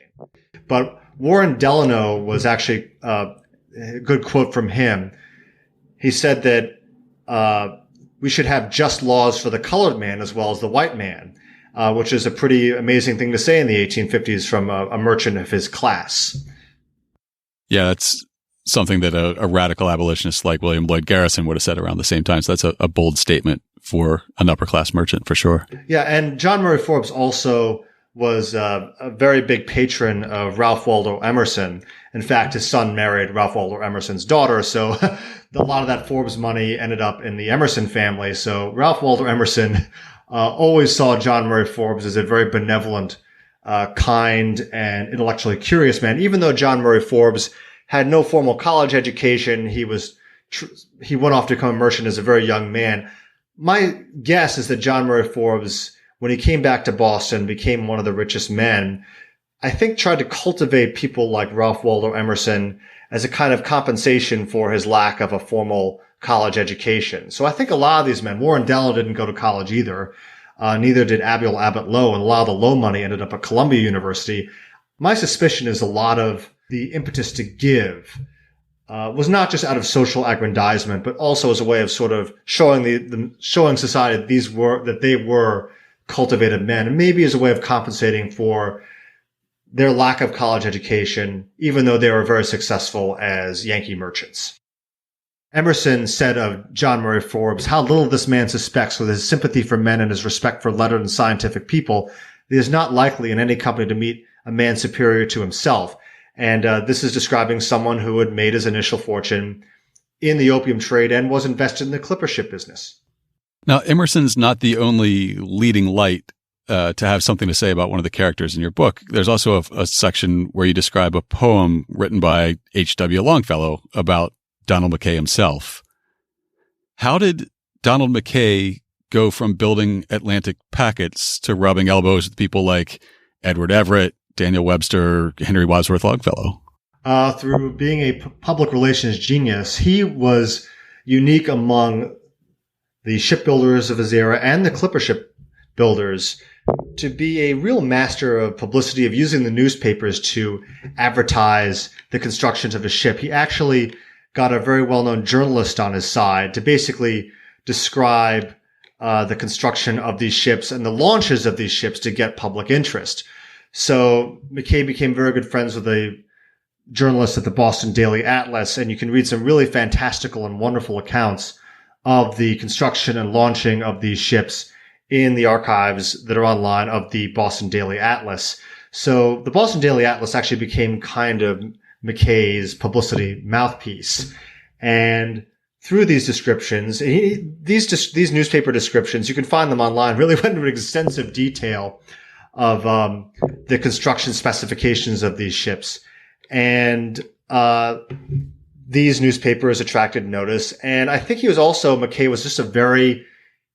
But Warren Delano was actually a good quote from him. He said that we should have just laws for the colored man as well as the white man, which is a pretty amazing thing to say in the 1850s from a merchant of his class. Yeah, that's something that a radical abolitionist like William Lloyd Garrison would have said around the same time. So that's a bold statement for an upper class merchant for sure. Yeah, and John Murray Forbes also was a very big patron of Ralph Waldo Emerson. In fact, his son married Ralph Waldo Emerson's daughter, so a lot of that Forbes money ended up in the Emerson family. So Ralph Waldo Emerson always saw John Murray Forbes as a very benevolent, kind, and intellectually curious man. Even though John Murray Forbes had no formal college education, he went off to become a merchant as a very young man. My guess is that John Murray Forbes, when he came back to Boston, became one of the richest men, I think tried to cultivate people like Ralph Waldo Emerson as a kind of compensation for his lack of a formal college education. So I think a lot of these men, Warren Dell didn't go to college either. Neither did Abiel Abbott Lowe, and a lot of the Lowe money ended up at Columbia University. My suspicion is a lot of the impetus to give was not just out of social aggrandizement, but also as a way of sort of showing showing society that they were cultivated men, and maybe as a way of compensating for their lack of college education, even though they were very successful as Yankee merchants. Emerson said of John Murray Forbes, how little this man suspects with his sympathy for men and his respect for lettered and scientific people, that he is not likely in any company to meet a man superior to himself. And this is describing someone who had made his initial fortune in the opium trade and was invested in the clipper ship business. Now, Emerson's not the only leading light to have something to say about one of the characters in your book. There's also a section where you describe a poem written by H.W. Longfellow about Donald McKay himself. How did Donald McKay go from building Atlantic packets to rubbing elbows with people like Edward Everett, Daniel Webster, Henry Wadsworth Longfellow? Through being a public relations genius, he was unique among the shipbuilders of his era and the clipper ship builders to be a real master of publicity, of using the newspapers to advertise the constructions of his ship. He actually got a very well-known journalist on his side to basically describe the construction of these ships and the launches of these ships to get public interest. So McKay became very good friends with a journalist at the Boston Daily Atlas, and you can read some really fantastical and wonderful accounts of the construction and launching of these ships in the archives that are online of the Boston Daily Atlas. So the Boston Daily Atlas actually became kind of McKay's publicity mouthpiece. And through these descriptions, these newspaper descriptions, you can find them online, really went into extensive detail of the construction specifications of these ships. And these newspapers attracted notice. And I think McKay was just a very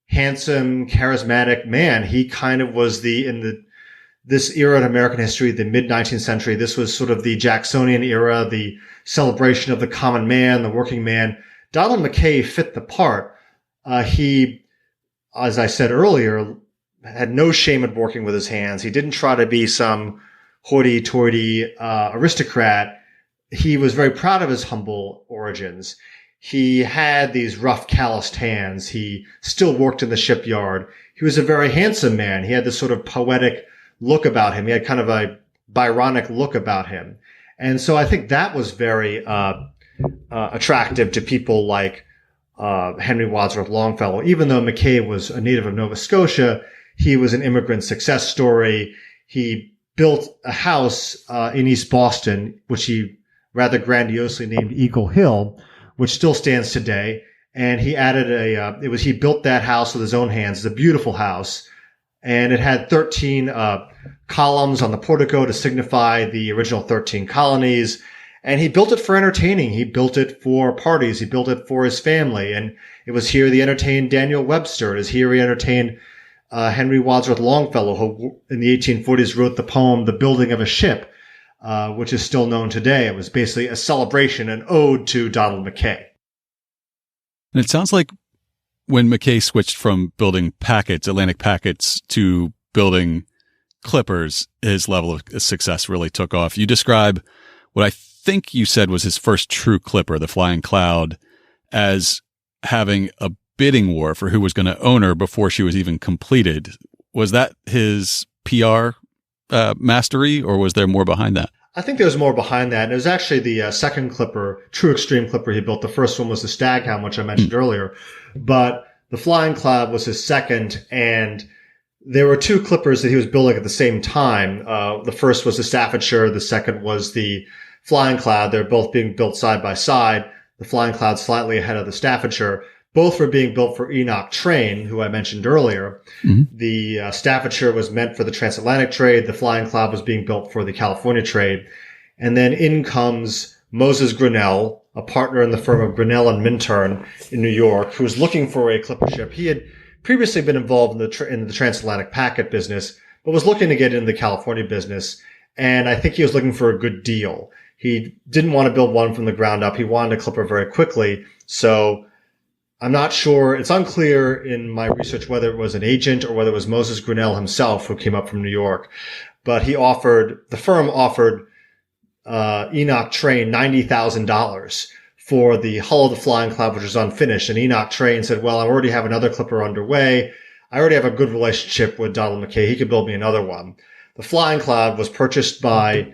handsome, charismatic man. He kind of was this era in American history, the mid-19th century. This was sort of the Jacksonian era, the celebration of the common man, the working man. Donald McKay fit the part. He, as I said earlier, had no shame in working with his hands. He didn't try to be some hoity-toity aristocrat. He was very proud of his humble origins. He had these rough, calloused hands. He still worked in the shipyard. He was a very handsome man. He had this sort of poetic look about him. He had kind of a Byronic look about him. And so I think that was very attractive to people like Henry Wadsworth Longfellow. Even though McKay was a native of Nova Scotia, he was an immigrant success story. He built a house in East Boston, which he rather grandiosely named Eagle Hill, which still stands today. And he added he built that house with his own hands. It's a beautiful house. And it had 13 columns on the portico to signify the original 13 colonies. And he built it for entertaining. He built it for parties. He built it for his family. And it was here he entertained Daniel Webster. It was here he entertained Henry Wadsworth Longfellow, who in the 1840s wrote the poem The Building of a Ship, which is still known today. It was basically a celebration, an ode to Donald McKay. And it sounds like when McKay switched from building packets, Atlantic packets, to building clippers, his level of success really took off. You describe what I think you said was his first true clipper, the Flying Cloud, as having a bidding war for who was going to own her before she was even completed. Was that his PR mastery, or was there more behind that? I think there was more behind that. And it was actually the second clipper, true extreme clipper he built. The first one was the Staghound, which I mentioned earlier. But the Flying Cloud was his second, and there were two clippers that he was building at the same time. The first was the Staffordshire. The second was the Flying Cloud. They're both being built side by side. The Flying Cloud slightly ahead of the Staffordshire. Both were being built for Enoch Train, who I mentioned earlier. Mm-hmm. The Staffordshire was meant for the transatlantic trade. The Flying Cloud was being built for the California trade. And then in comes Moses Grinnell, a partner in the firm of Grinnell and Minturn in New York, who was looking for a clipper ship. He had previously been involved in the transatlantic packet business, but was looking to get into the California business. And I think he was looking for a good deal. He didn't want to build one from the ground up. He wanted a clipper very quickly. So I'm not sure. It's unclear in my research whether it was an agent or whether it was Moses Grinnell himself who came up from New York. But the firm offered Enoch Train $90,000 for the hull of the Flying Cloud, which was unfinished. And Enoch Train said, well, I already have another clipper underway. I already have a good relationship with Donald McKay. He could build me another one. The Flying Cloud was purchased by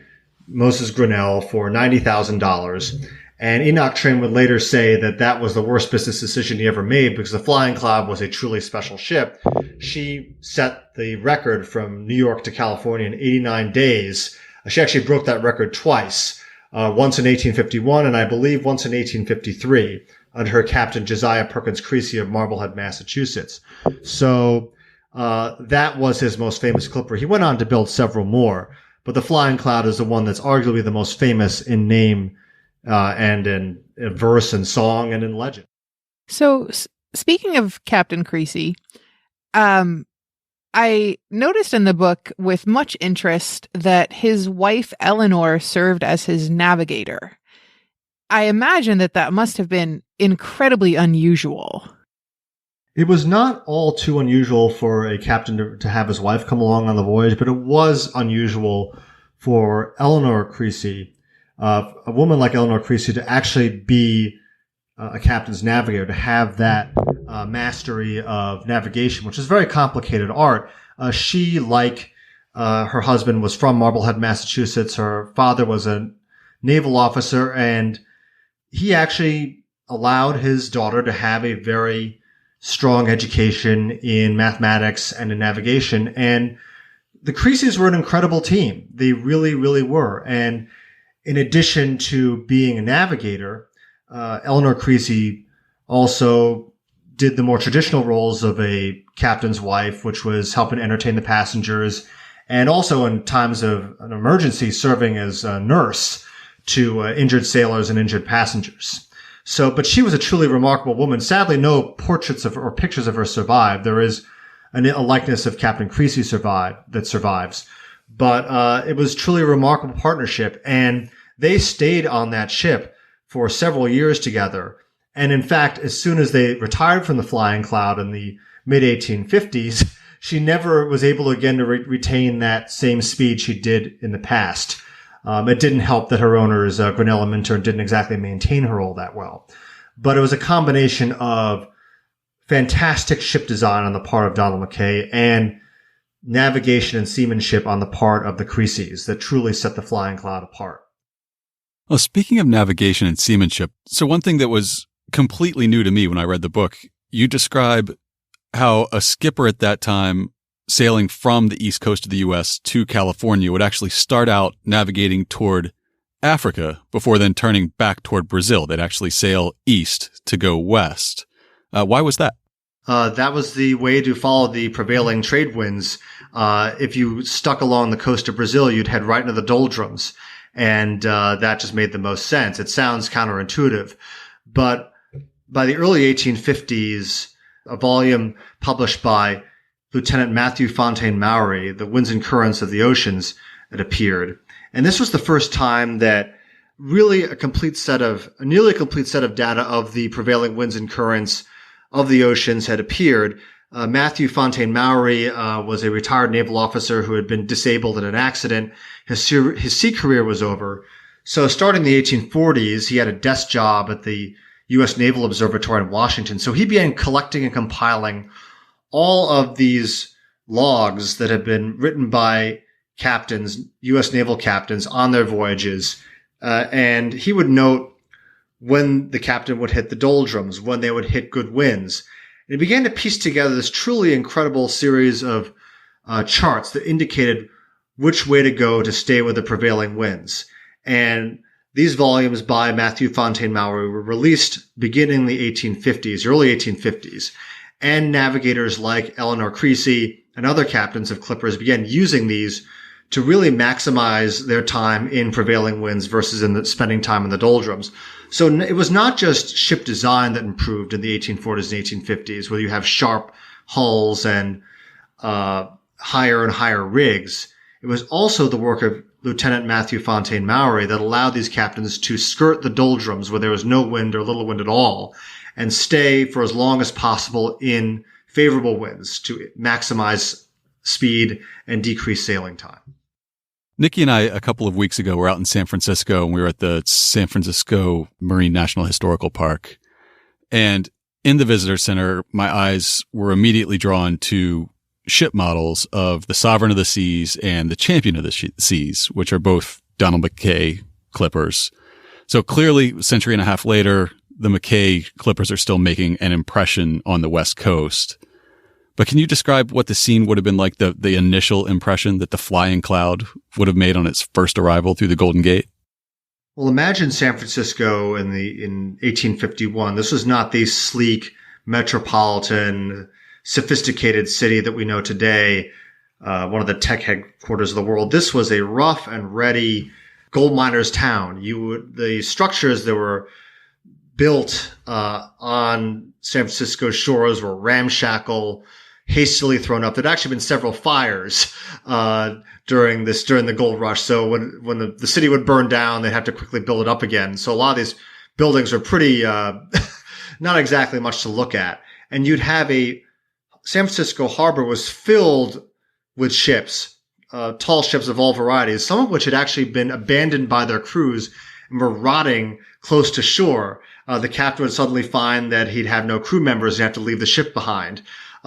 Moses Grinnell for $90,000. And Enoch Train would later say that that was the worst business decision he ever made because the Flying Cloud was a truly special ship. She set the record from New York to California in 89 days. She actually broke that record twice, once in 1851 and I believe once in 1853 under her captain Josiah Perkins Creasy of Marblehead, Massachusetts. So that was his most famous clipper. He went on to build several more, but the Flying Cloud is the one that's arguably the most famous in name and in verse and song and in legend. So speaking of Captain Creasy, I noticed in the book with much interest that his wife Eleanor served as his navigator. I imagine that must have been incredibly unusual. It was not all too unusual for a captain to have his wife come along on the voyage, but it was unusual for Eleanor Creasy, a woman like Eleanor Creasy, to actually be a captain's navigator, to have that mastery of navigation, which is very complicated art. She, like her husband, was from Marblehead, Massachusetts. Her father was a naval officer, and he actually allowed his daughter to have a very strong education in mathematics and in navigation. And the Creasys were an incredible team. They really, really were. And in addition to being a navigator, Eleanor Creasy also did the more traditional roles of a captain's wife, which was helping entertain the passengers, and also in times of an emergency serving as a nurse to injured sailors and injured passengers. So, but she was a truly remarkable woman. Sadly, no portraits of or pictures of her survive. There is a likeness of Captain Creasy that survives, but it was truly a remarkable partnership, and they stayed on that ship for several years together. And in fact, as soon as they retired from the Flying Cloud in the mid-1850s, she never was able again to retain that same speed she did in the past. It didn't help that her owners, Grinnell and Minturn, didn't exactly maintain her all that well. But it was a combination of fantastic ship design on the part of Donald McKay and navigation and seamanship on the part of the Creasys that truly set the Flying Cloud apart. Well, speaking of navigation and seamanship, so one thing that was completely new to me when I read the book, you describe how a skipper at that time sailing from the east coast of the U.S. to California would actually start out navigating toward Africa before then turning back toward Brazil. They'd actually sail east to go west. Why was that? That was the way to follow the prevailing trade winds. If you stuck along the coast of Brazil, you'd head right into the doldrums. And that just made the most sense. It sounds counterintuitive. But by the early 1850s, a volume published by Lieutenant Matthew Fontaine Maury, The Winds and Currents of the Oceans, had appeared. And this was the first time that really nearly a complete set of data of the prevailing winds and currents of the oceans had appeared. Matthew Fontaine Maury was a retired naval officer who had been disabled in an accident. His sea career was over. So starting in the 1840s, he had a desk job at the U.S. Naval Observatory in Washington. So he began collecting and compiling all of these logs that had been written by captains, U.S. naval captains, on their voyages. And he would note when the captain would hit the doldrums, when they would hit good winds. And he began to piece together this truly incredible series of charts that indicated which way to go to stay with the prevailing winds. And these volumes by Matthew Fontaine Maury were released beginning in the 1850s, early 1850s. And navigators like Eleanor Creasy and other captains of clippers began using these to really maximize their time in prevailing winds versus spending time in the doldrums. So it was not just ship design that improved in the 1840s and 1850s, where you have sharp hulls and higher and higher rigs. It was also the work of Lieutenant Matthew Fontaine Maury that allowed these captains to skirt the doldrums where there was no wind or little wind at all and stay for as long as possible in favorable winds to maximize speed and decrease sailing time. Nikki and I, a couple of weeks ago, were out in San Francisco, and we were at the San Francisco Marine National Historical Park. And in the visitor center, my eyes were immediately drawn to ship models of the Sovereign of the Seas and the Champion of the Seas, which are both Donald McKay clippers. So clearly, a century and a half later, the McKay clippers are still making an impression on the West Coast. But can you describe what the scene would have been like, the initial impression that the Flying Cloud would have made on its first arrival through the Golden Gate? Well, imagine San Francisco in 1851. This was not the sleek, metropolitan, sophisticated city that we know today, one of the tech headquarters of the world. This was a rough and ready gold miners' town. The structures that were built on San Francisco shores were ramshackle, hastily thrown up. There'd actually been several fires during the gold rush. So when the city would burn down, they'd have to quickly build it up again. So a lot of these buildings are pretty not exactly much to look at. And you'd have San Francisco harbor was filled with ships, tall ships of all varieties, some of which had actually been abandoned by their crews and were rotting close to shore. The captain would suddenly find that he'd have no crew members and have to leave the ship behind.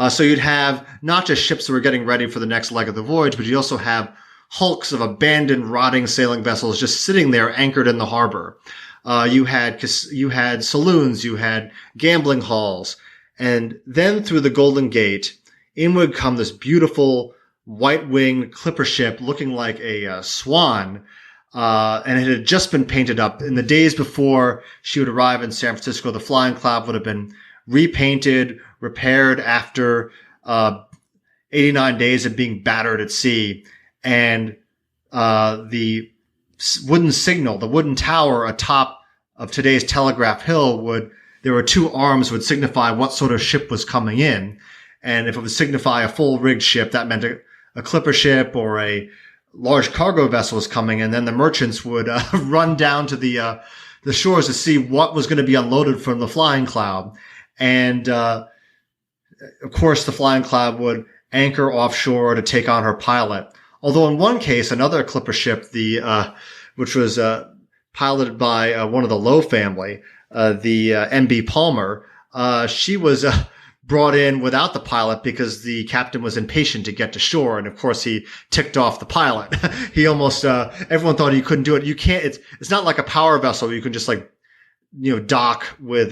So you'd have not just ships that were getting ready for the next leg of the voyage, but you also have hulks of abandoned, rotting sailing vessels just sitting there anchored in the harbor. You had saloons, you had gambling halls, and then through the Golden Gate, in would come this beautiful white-winged clipper ship looking like a swan, and it had just been painted up. In the days before she would arrive in San Francisco, the Flying Cloud would have been repainted, repaired after 89 days of being battered at sea. And the wooden signal, the wooden tower atop of today's Telegraph Hill there were two arms would signify what sort of ship was coming in. And if it would signify a full rigged ship, that meant a clipper ship or a large cargo vessel was coming. And then the merchants would run down to the shores to see what was going to be unloaded from the Flying Cloud. And, of course, the Flying Cloud would anchor offshore to take on her pilot. Although in one case, another clipper ship, which was, piloted by, one of the Lowe family, the M.B. Palmer, she was, brought in without the pilot because the captain was impatient to get to shore. And of course, he ticked off the pilot. He almost, everyone thought he couldn't do it. You can't, it's not like a power vessel. You can just dock with,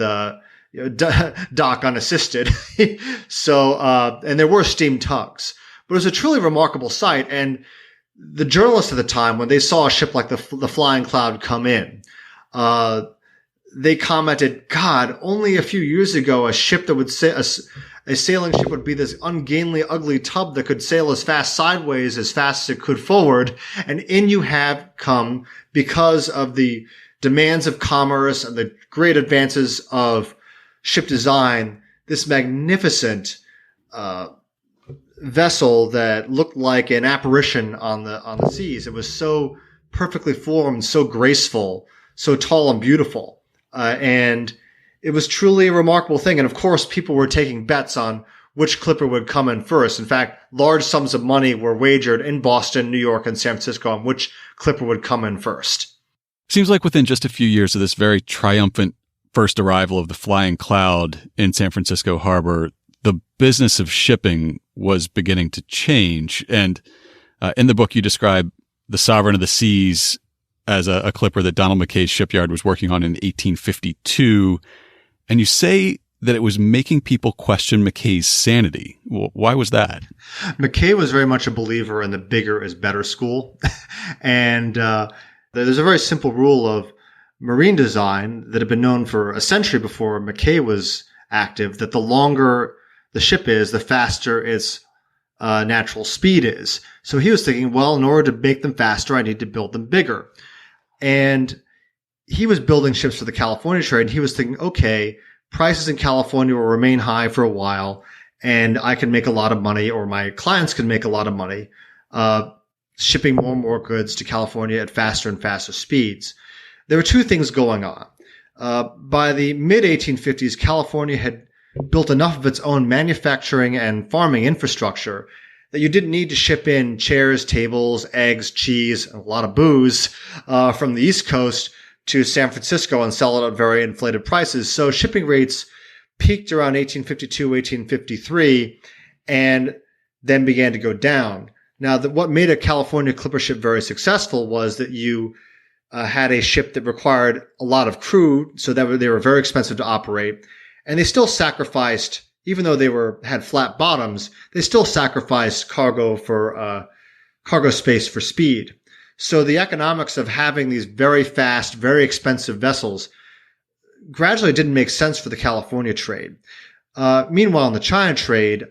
dock unassisted. So, and there were steam tugs, but it was a truly remarkable sight. And the journalists at the time, when they saw a ship like the Flying Cloud come in, they commented, God, only a few years ago, a ship that would a sailing ship would be this ungainly, ugly tub that could sail as fast sideways, as fast as it could forward. And in you have come, because of the demands of commerce and the great advances of ship design, this magnificent vessel that looked like an apparition on the seas. It was so perfectly formed, so graceful, so tall and beautiful. And it was truly a remarkable thing. And of course, people were taking bets on which clipper would come in first. In fact, large sums of money were wagered in Boston, New York, and San Francisco on which clipper would come in first. Seems like within just a few years of this very triumphant first arrival of the Flying Cloud in San Francisco Harbor, the business of shipping was beginning to change. And in the book, you describe the Sovereign of the Seas as a clipper that Donald McKay's shipyard was working on in 1852. And you say that it was making people question McKay's sanity. Well, why was that? McKay was very much a believer in the bigger is better school. And there's a very simple rule of marine design that had been known for a century before McKay was active, that the longer the ship is, the faster its natural speed is. So he was thinking, well, in order to make them faster, I need to build them bigger. And he was building ships for the California trade. And he was thinking, okay, prices in California will remain high for a while, and I can make a lot of money, or my clients can make a lot of money. shipping more and more goods to California at faster and faster speeds. There were two things going on. By the mid-1850s, California had built enough of its own manufacturing and farming infrastructure that you didn't need to ship in chairs, tables, eggs, cheese, and a lot of booze from the East Coast to San Francisco and sell it at very inflated prices. So shipping rates peaked around 1852, 1853, and then began to go down. Now, what made a California clipper ship very successful was that you had a ship that required a lot of crew, so that they were very expensive to operate. And they still sacrificed, even though they had flat bottoms, they still sacrificed cargo space for speed. So the economics of having these very fast, very expensive vessels gradually didn't make sense for the California trade. Meanwhile, in the China trade,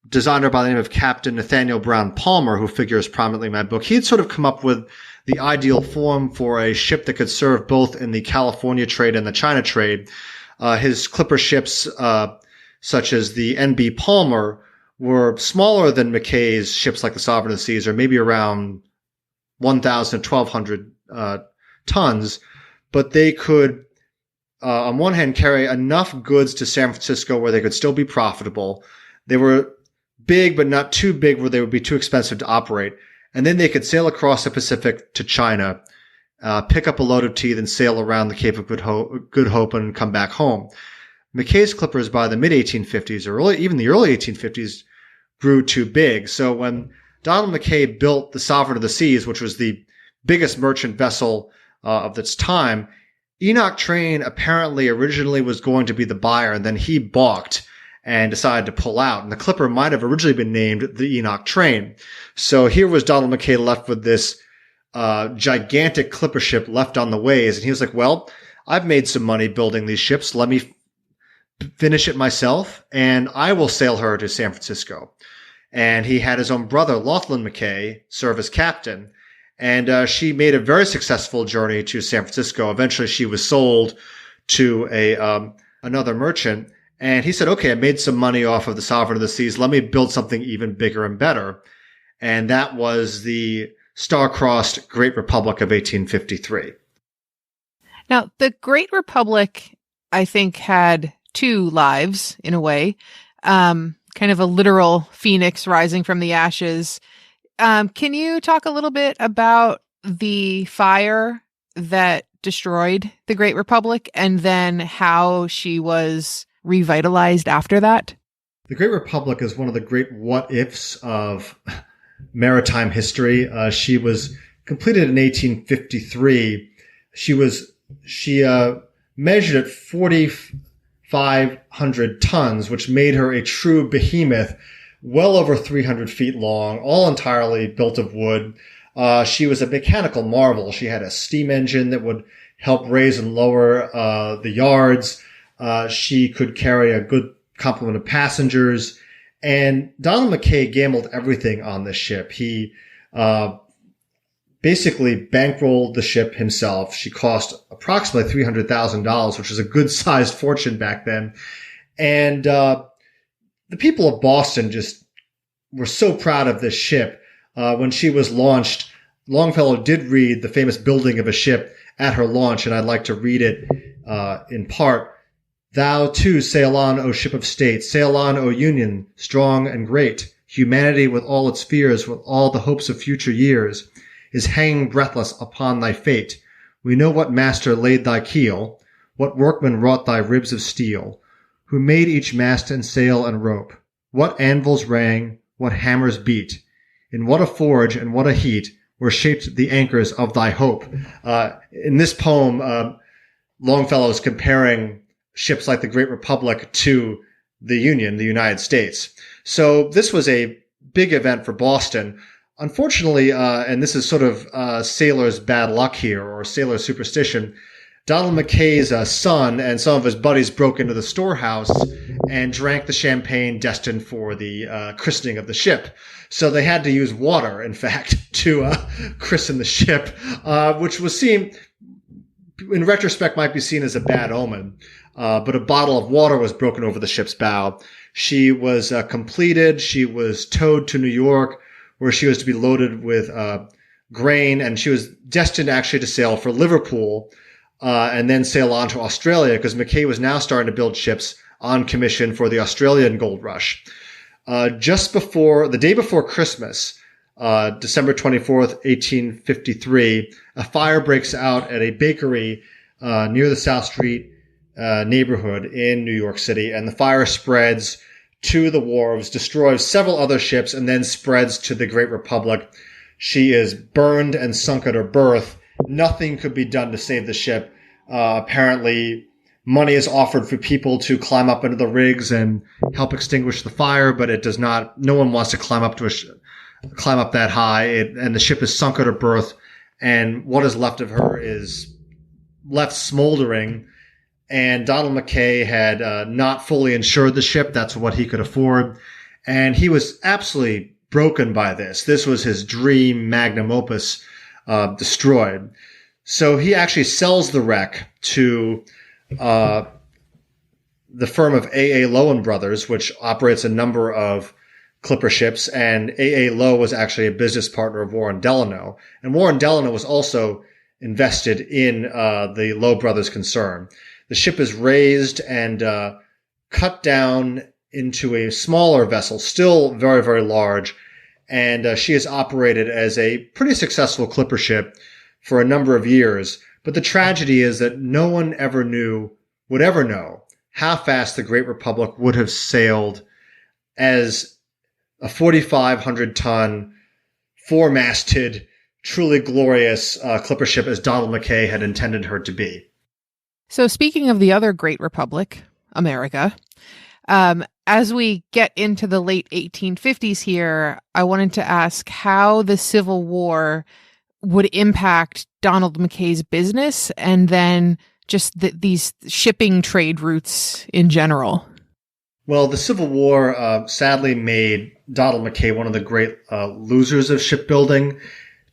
designer by the name of Captain Nathaniel Brown Palmer, who figures prominently in my book, he had sort of come up with the ideal form for a ship that could serve both in the California trade and the China trade. His clipper ships, such as the N.B. Palmer, were smaller than McKay's ships like the Sovereign of the Seas, or maybe around 1,000 to 1,200 tons, but they could, on one hand, carry enough goods to San Francisco where they could still be profitable. They were big, but not too big where they would be too expensive to operate. And then they could sail across the Pacific to China, pick up a load of tea, then sail around the Cape of Good Hope and come back home. McKay's clippers by the mid-1850s, or even the early 1850s, grew too big. So when Donald McKay built the Sovereign of the Seas, which was the biggest merchant vessel of its time, Enoch Train apparently originally was going to be the buyer, and then he balked and decided to pull out. And the clipper might have originally been named the Enoch Train. So here was Donald McKay left with this gigantic clipper ship left on the ways. And he was like, well, I've made some money building these ships. Let me finish it myself, and I will sail her to San Francisco. And he had his own brother, Laughlin McKay, serve as captain. And she made a very successful journey to San Francisco. Eventually, she was sold to another merchant. And he said, okay, I made some money off of the Sovereign of the Seas. Let me build something even bigger and better. And that was the star-crossed Great Republic of 1853. Now, the Great Republic, I think, had two lives, in a way. Kind of a literal phoenix rising from the ashes. Can you talk a little bit about the fire that destroyed the Great Republic and then how she was revitalized after that? The Great Republic is one of the great what-ifs of maritime history. She was completed in 1853. She measured at 4,500 tons, which made her a true behemoth, well over 300 feet long, all entirely built of wood. She was a mechanical marvel. She had a steam engine that would help raise and lower the yards. She could carry a good complement of passengers. And Donald McKay gambled everything on this ship. He basically bankrolled the ship himself. She cost approximately $300,000, which was a good-sized fortune back then. And the people of Boston just were so proud of this ship. When she was launched, Longfellow did read the famous building of a ship at her launch, and I'd like to read it in part. Thou too sail on, O ship of state, sail on, O Union, strong and great. Humanity with all its fears, with all the hopes of future years, is hanging breathless upon thy fate. We know what master laid thy keel, what workman wrought thy ribs of steel, who made each mast and sail and rope, what anvils rang, what hammers beat, in what a forge and what a heat were shaped the anchors of thy hope. In this poem, Longfellow is comparing ships like the Great Republic to the Union, the United States. So this was a big event for Boston. Unfortunately, and this is sort of sailor's bad luck here, or sailor's superstition, Donald McKay's son and some of his buddies broke into the storehouse and drank the champagne destined for the christening of the ship. So they had to use water, in fact, to christen the ship, which was seen, in retrospect, might be seen as a bad omen. But a bottle of water was broken over the ship's bow. She was completed. She was towed to New York, where she was to be loaded with grain, and she was destined actually to sail for Liverpool and then sail on to Australia, because McKay was now starting to build ships on commission for the Australian gold rush. Just before, the day before Christmas, December 24th, 1853, a fire breaks out at a bakery near the South Street neighborhood in New York City, and the fire spreads to the wharves, destroys several other ships, and then spreads to the Great Republic. She is burned and sunk at her berth. Nothing could be done to save the ship. Apparently, money is offered for people to climb up into the rigs and help extinguish the fire, but it does not. No one wants to climb up that high, and the ship is sunk at her berth. And what is left of her is left smoldering. And Donald McKay had not fully insured the ship. That's what he could afford, and he was absolutely broken by this. This was his dream magnum opus, destroyed. So he actually sells the wreck to the firm of A.A. Lowe & Brothers, which operates a number of clipper ships. And A.A. Lowe was actually a business partner of Warren Delano. And Warren Delano was also invested in the Lowe Brothers concern. The ship is raised and cut down into a smaller vessel, still very, very large. And she is operated as a pretty successful clipper ship for a number of years. But the tragedy is that no one would ever know how fast the Great Republic would have sailed as a 4,500-ton, four-masted, truly glorious clipper ship as Donald McKay had intended her to be. So speaking of the other Great Republic, America, as we get into the late 1850s here, I wanted to ask how the Civil War would impact Donald McKay's business and then just these shipping trade routes in general. Well, the Civil War sadly made Donald McKay one of the great losers of shipbuilding.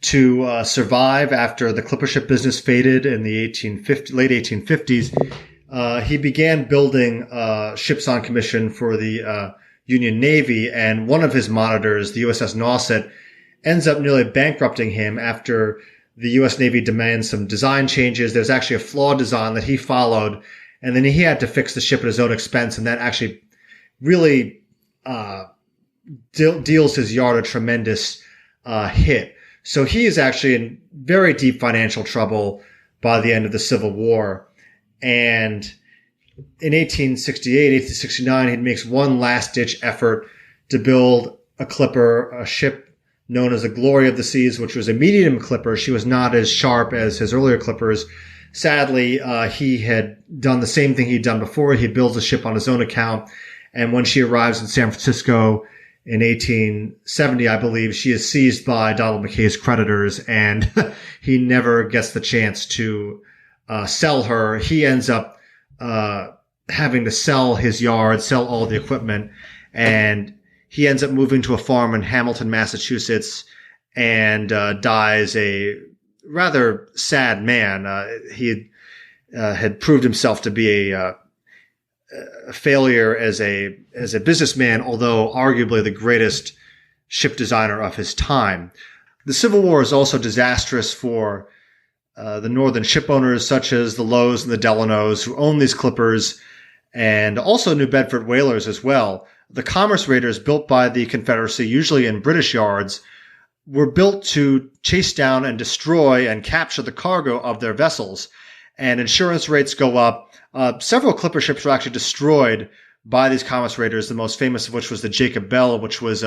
To survive after the clipper ship business faded in the late 1850s, he began building ships on commission for the Union Navy, and one of his monitors, the USS Nauset, ends up nearly bankrupting him after the U.S. Navy demands some design changes. There's actually a flawed design that he followed, and then he had to fix the ship at his own expense, and that actually really deals his yard a tremendous hit. So he is actually in very deep financial trouble by the end of the Civil War. And in 1868, 1869, he makes one last-ditch effort to build a clipper, a ship known as the Glory of the Seas, which was a medium clipper. She was not as sharp as his earlier clippers. Sadly, he had done the same thing he'd done before. He builds a ship on his own account. And when she arrives in San Francisco in 1870, I believe, she is seized by Donald McKay's creditors, and he never gets the chance to sell her. He ends up having to sell his yard, sell all the equipment, and he ends up moving to a farm in Hamilton, Massachusetts, and dies a rather sad man. He had proved himself to be a failure as a businessman, although arguably the greatest ship designer of his time. The Civil War is also disastrous for the northern ship owners, such as the Lowes and the Delanos, who own these clippers, and also New Bedford whalers as well. The commerce raiders built by the Confederacy, usually in British yards, were built to chase down and destroy and capture the cargo of their vessels. And insurance rates go up. Several clipper ships were actually destroyed by these commerce raiders, the most famous of which was the Jacob Bell, which was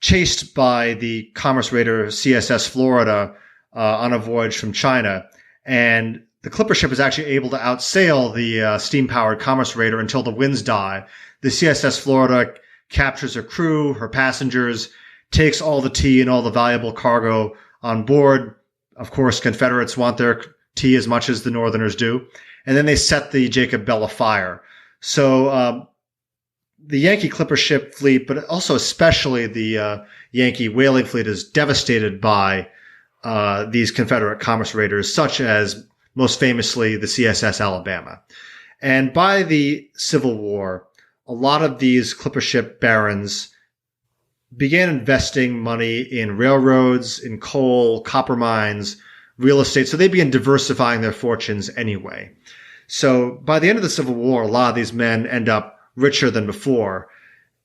chased by the commerce raider CSS Florida on a voyage from China. And the clipper ship is actually able to outsail the steam-powered commerce raider until the winds die. The CSS Florida captures her crew, her passengers, takes all the tea and all the valuable cargo on board. Of course, Confederates want their tea as much as the Northerners do. And then they set the Jacob Bell afire. So the Yankee clipper ship fleet, but also especially the Yankee whaling fleet, is devastated by these Confederate commerce raiders, such as most famously the CSS Alabama. And by the Civil War, a lot of these clipper ship barons began investing money in railroads, in coal, copper mines, real estate. So they began diversifying their fortunes anyway. So by the end of the Civil War, a lot of these men end up richer than before.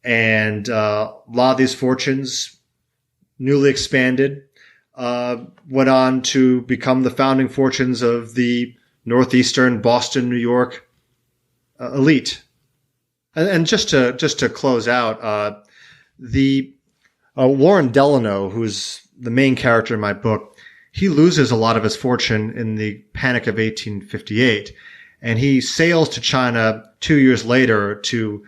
And a lot of these fortunes, newly expanded, went on to become the founding fortunes of the Northeastern, Boston, New York elite. And just to close out, the Warren Delano, who's the main character in my book, he loses a lot of his fortune in the Panic of 1858, and he sails to China 2 years later to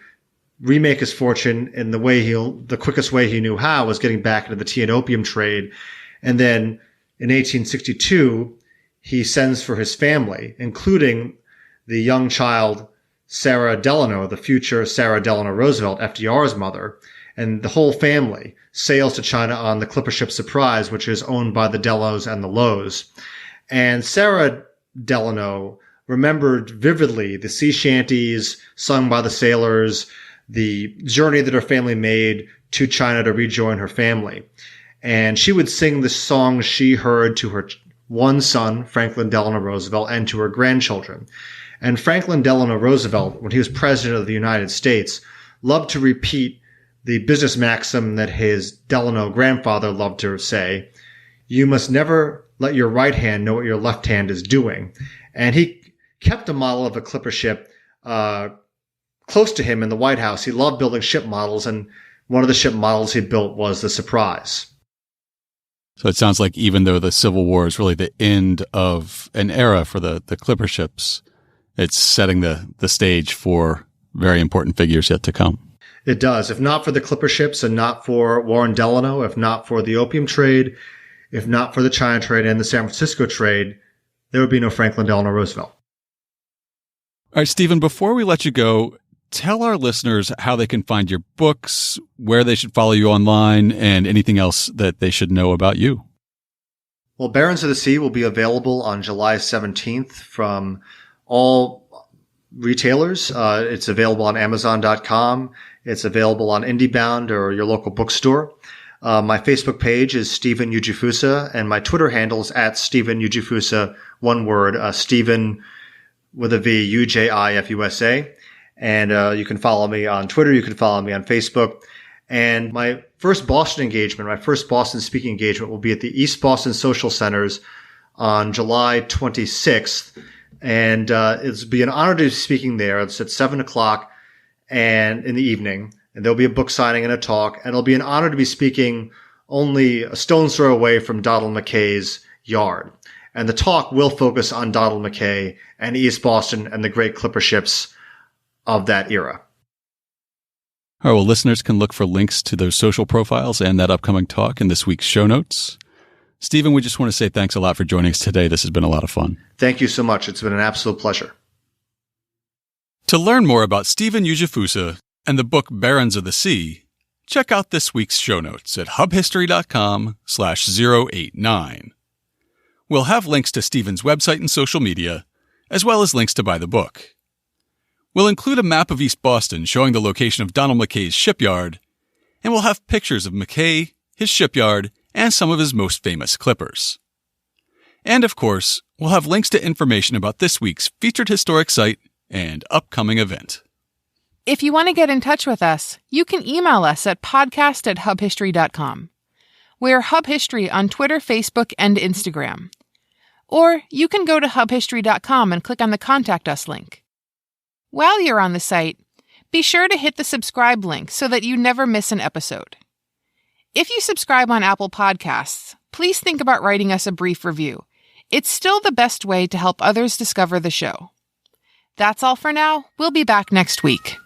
remake his fortune in the quickest way he knew how was getting back into the tea and opium trade. And then in 1862, he sends for his family, including the young child Sarah Delano, the future Sarah Delano Roosevelt, FDR's mother, and the whole family sails to China on the clipper ship Surprise, which is owned by the Delos and the Lows. And Sarah Delano remembered vividly the sea shanties sung by the sailors, the journey that her family made to China to rejoin her family. And she would sing the songs she heard to her one son, Franklin Delano Roosevelt, and to her grandchildren. And Franklin Delano Roosevelt, when he was president of the United States, loved to repeat the business maxim that his Delano grandfather loved to say: you must never let your right hand know what your left hand is doing. And he kept a model of a clipper ship close to him in the White House. He loved building ship models, and one of the ship models he built was the Surprise. So it sounds like even though the Civil War is really the end of an era for the clipper ships, it's setting the stage for very important figures yet to come. It does. If not for the clipper ships and not for Warren Delano, if not for the opium trade, if not for the China trade and the San Francisco trade, there would be no Franklin Delano Roosevelt. All right, Steven, before we let you go, tell our listeners how they can find your books, where they should follow you online, and anything else that they should know about you. Well, Barons of the Sea will be available on July 17th from all retailers. It's available on Amazon.com. It's available on IndieBound or your local bookstore. My Facebook page is Steven Ujifusa, and my Twitter handle is at Steven Ujifusa, one word, Steven with a V, Ujifusa. And you can follow me on Twitter. You can follow me on Facebook. And my first Boston engagement, my first Boston speaking engagement will be at the East Boston Social Centers on July 26th. And it'll be an honor to be speaking there. It's at 7 o'clock and in the evening. And there'll be a book signing and a talk. And it'll be an honor to be speaking only a stone's throw away from Donald McKay's yard. And the talk will focus on Donald McKay and East Boston and the great clipper ships of that era. All right, well, listeners can look for links to those social profiles and that upcoming talk in this week's show notes. Steven, we just want to say thanks a lot for joining us today. This has been a lot of fun. Thank you so much. It's been an absolute pleasure. To learn more about Steven Ujifusa and the book Barons of the Sea, check out this week's show notes at hubhistory.com/089. We'll have links to Steven's website and social media, as well as links to buy the book. We'll include a map of East Boston showing the location of Donald McKay's shipyard, and we'll have pictures of McKay, his shipyard, and some of his most famous clippers. And of course, we'll have links to information about this week's featured historic site and upcoming event. If you want to get in touch with us, you can email us at podcast@hubhistory.com. We're Hub History on Twitter, Facebook, and Instagram. Or you can go to hubhistory.com and click on the Contact Us link. While you're on the site, be sure to hit the subscribe link so that you never miss an episode. If you subscribe on Apple Podcasts, please think about writing us a brief review. It's still the best way to help others discover the show. That's all for now. We'll be back next week.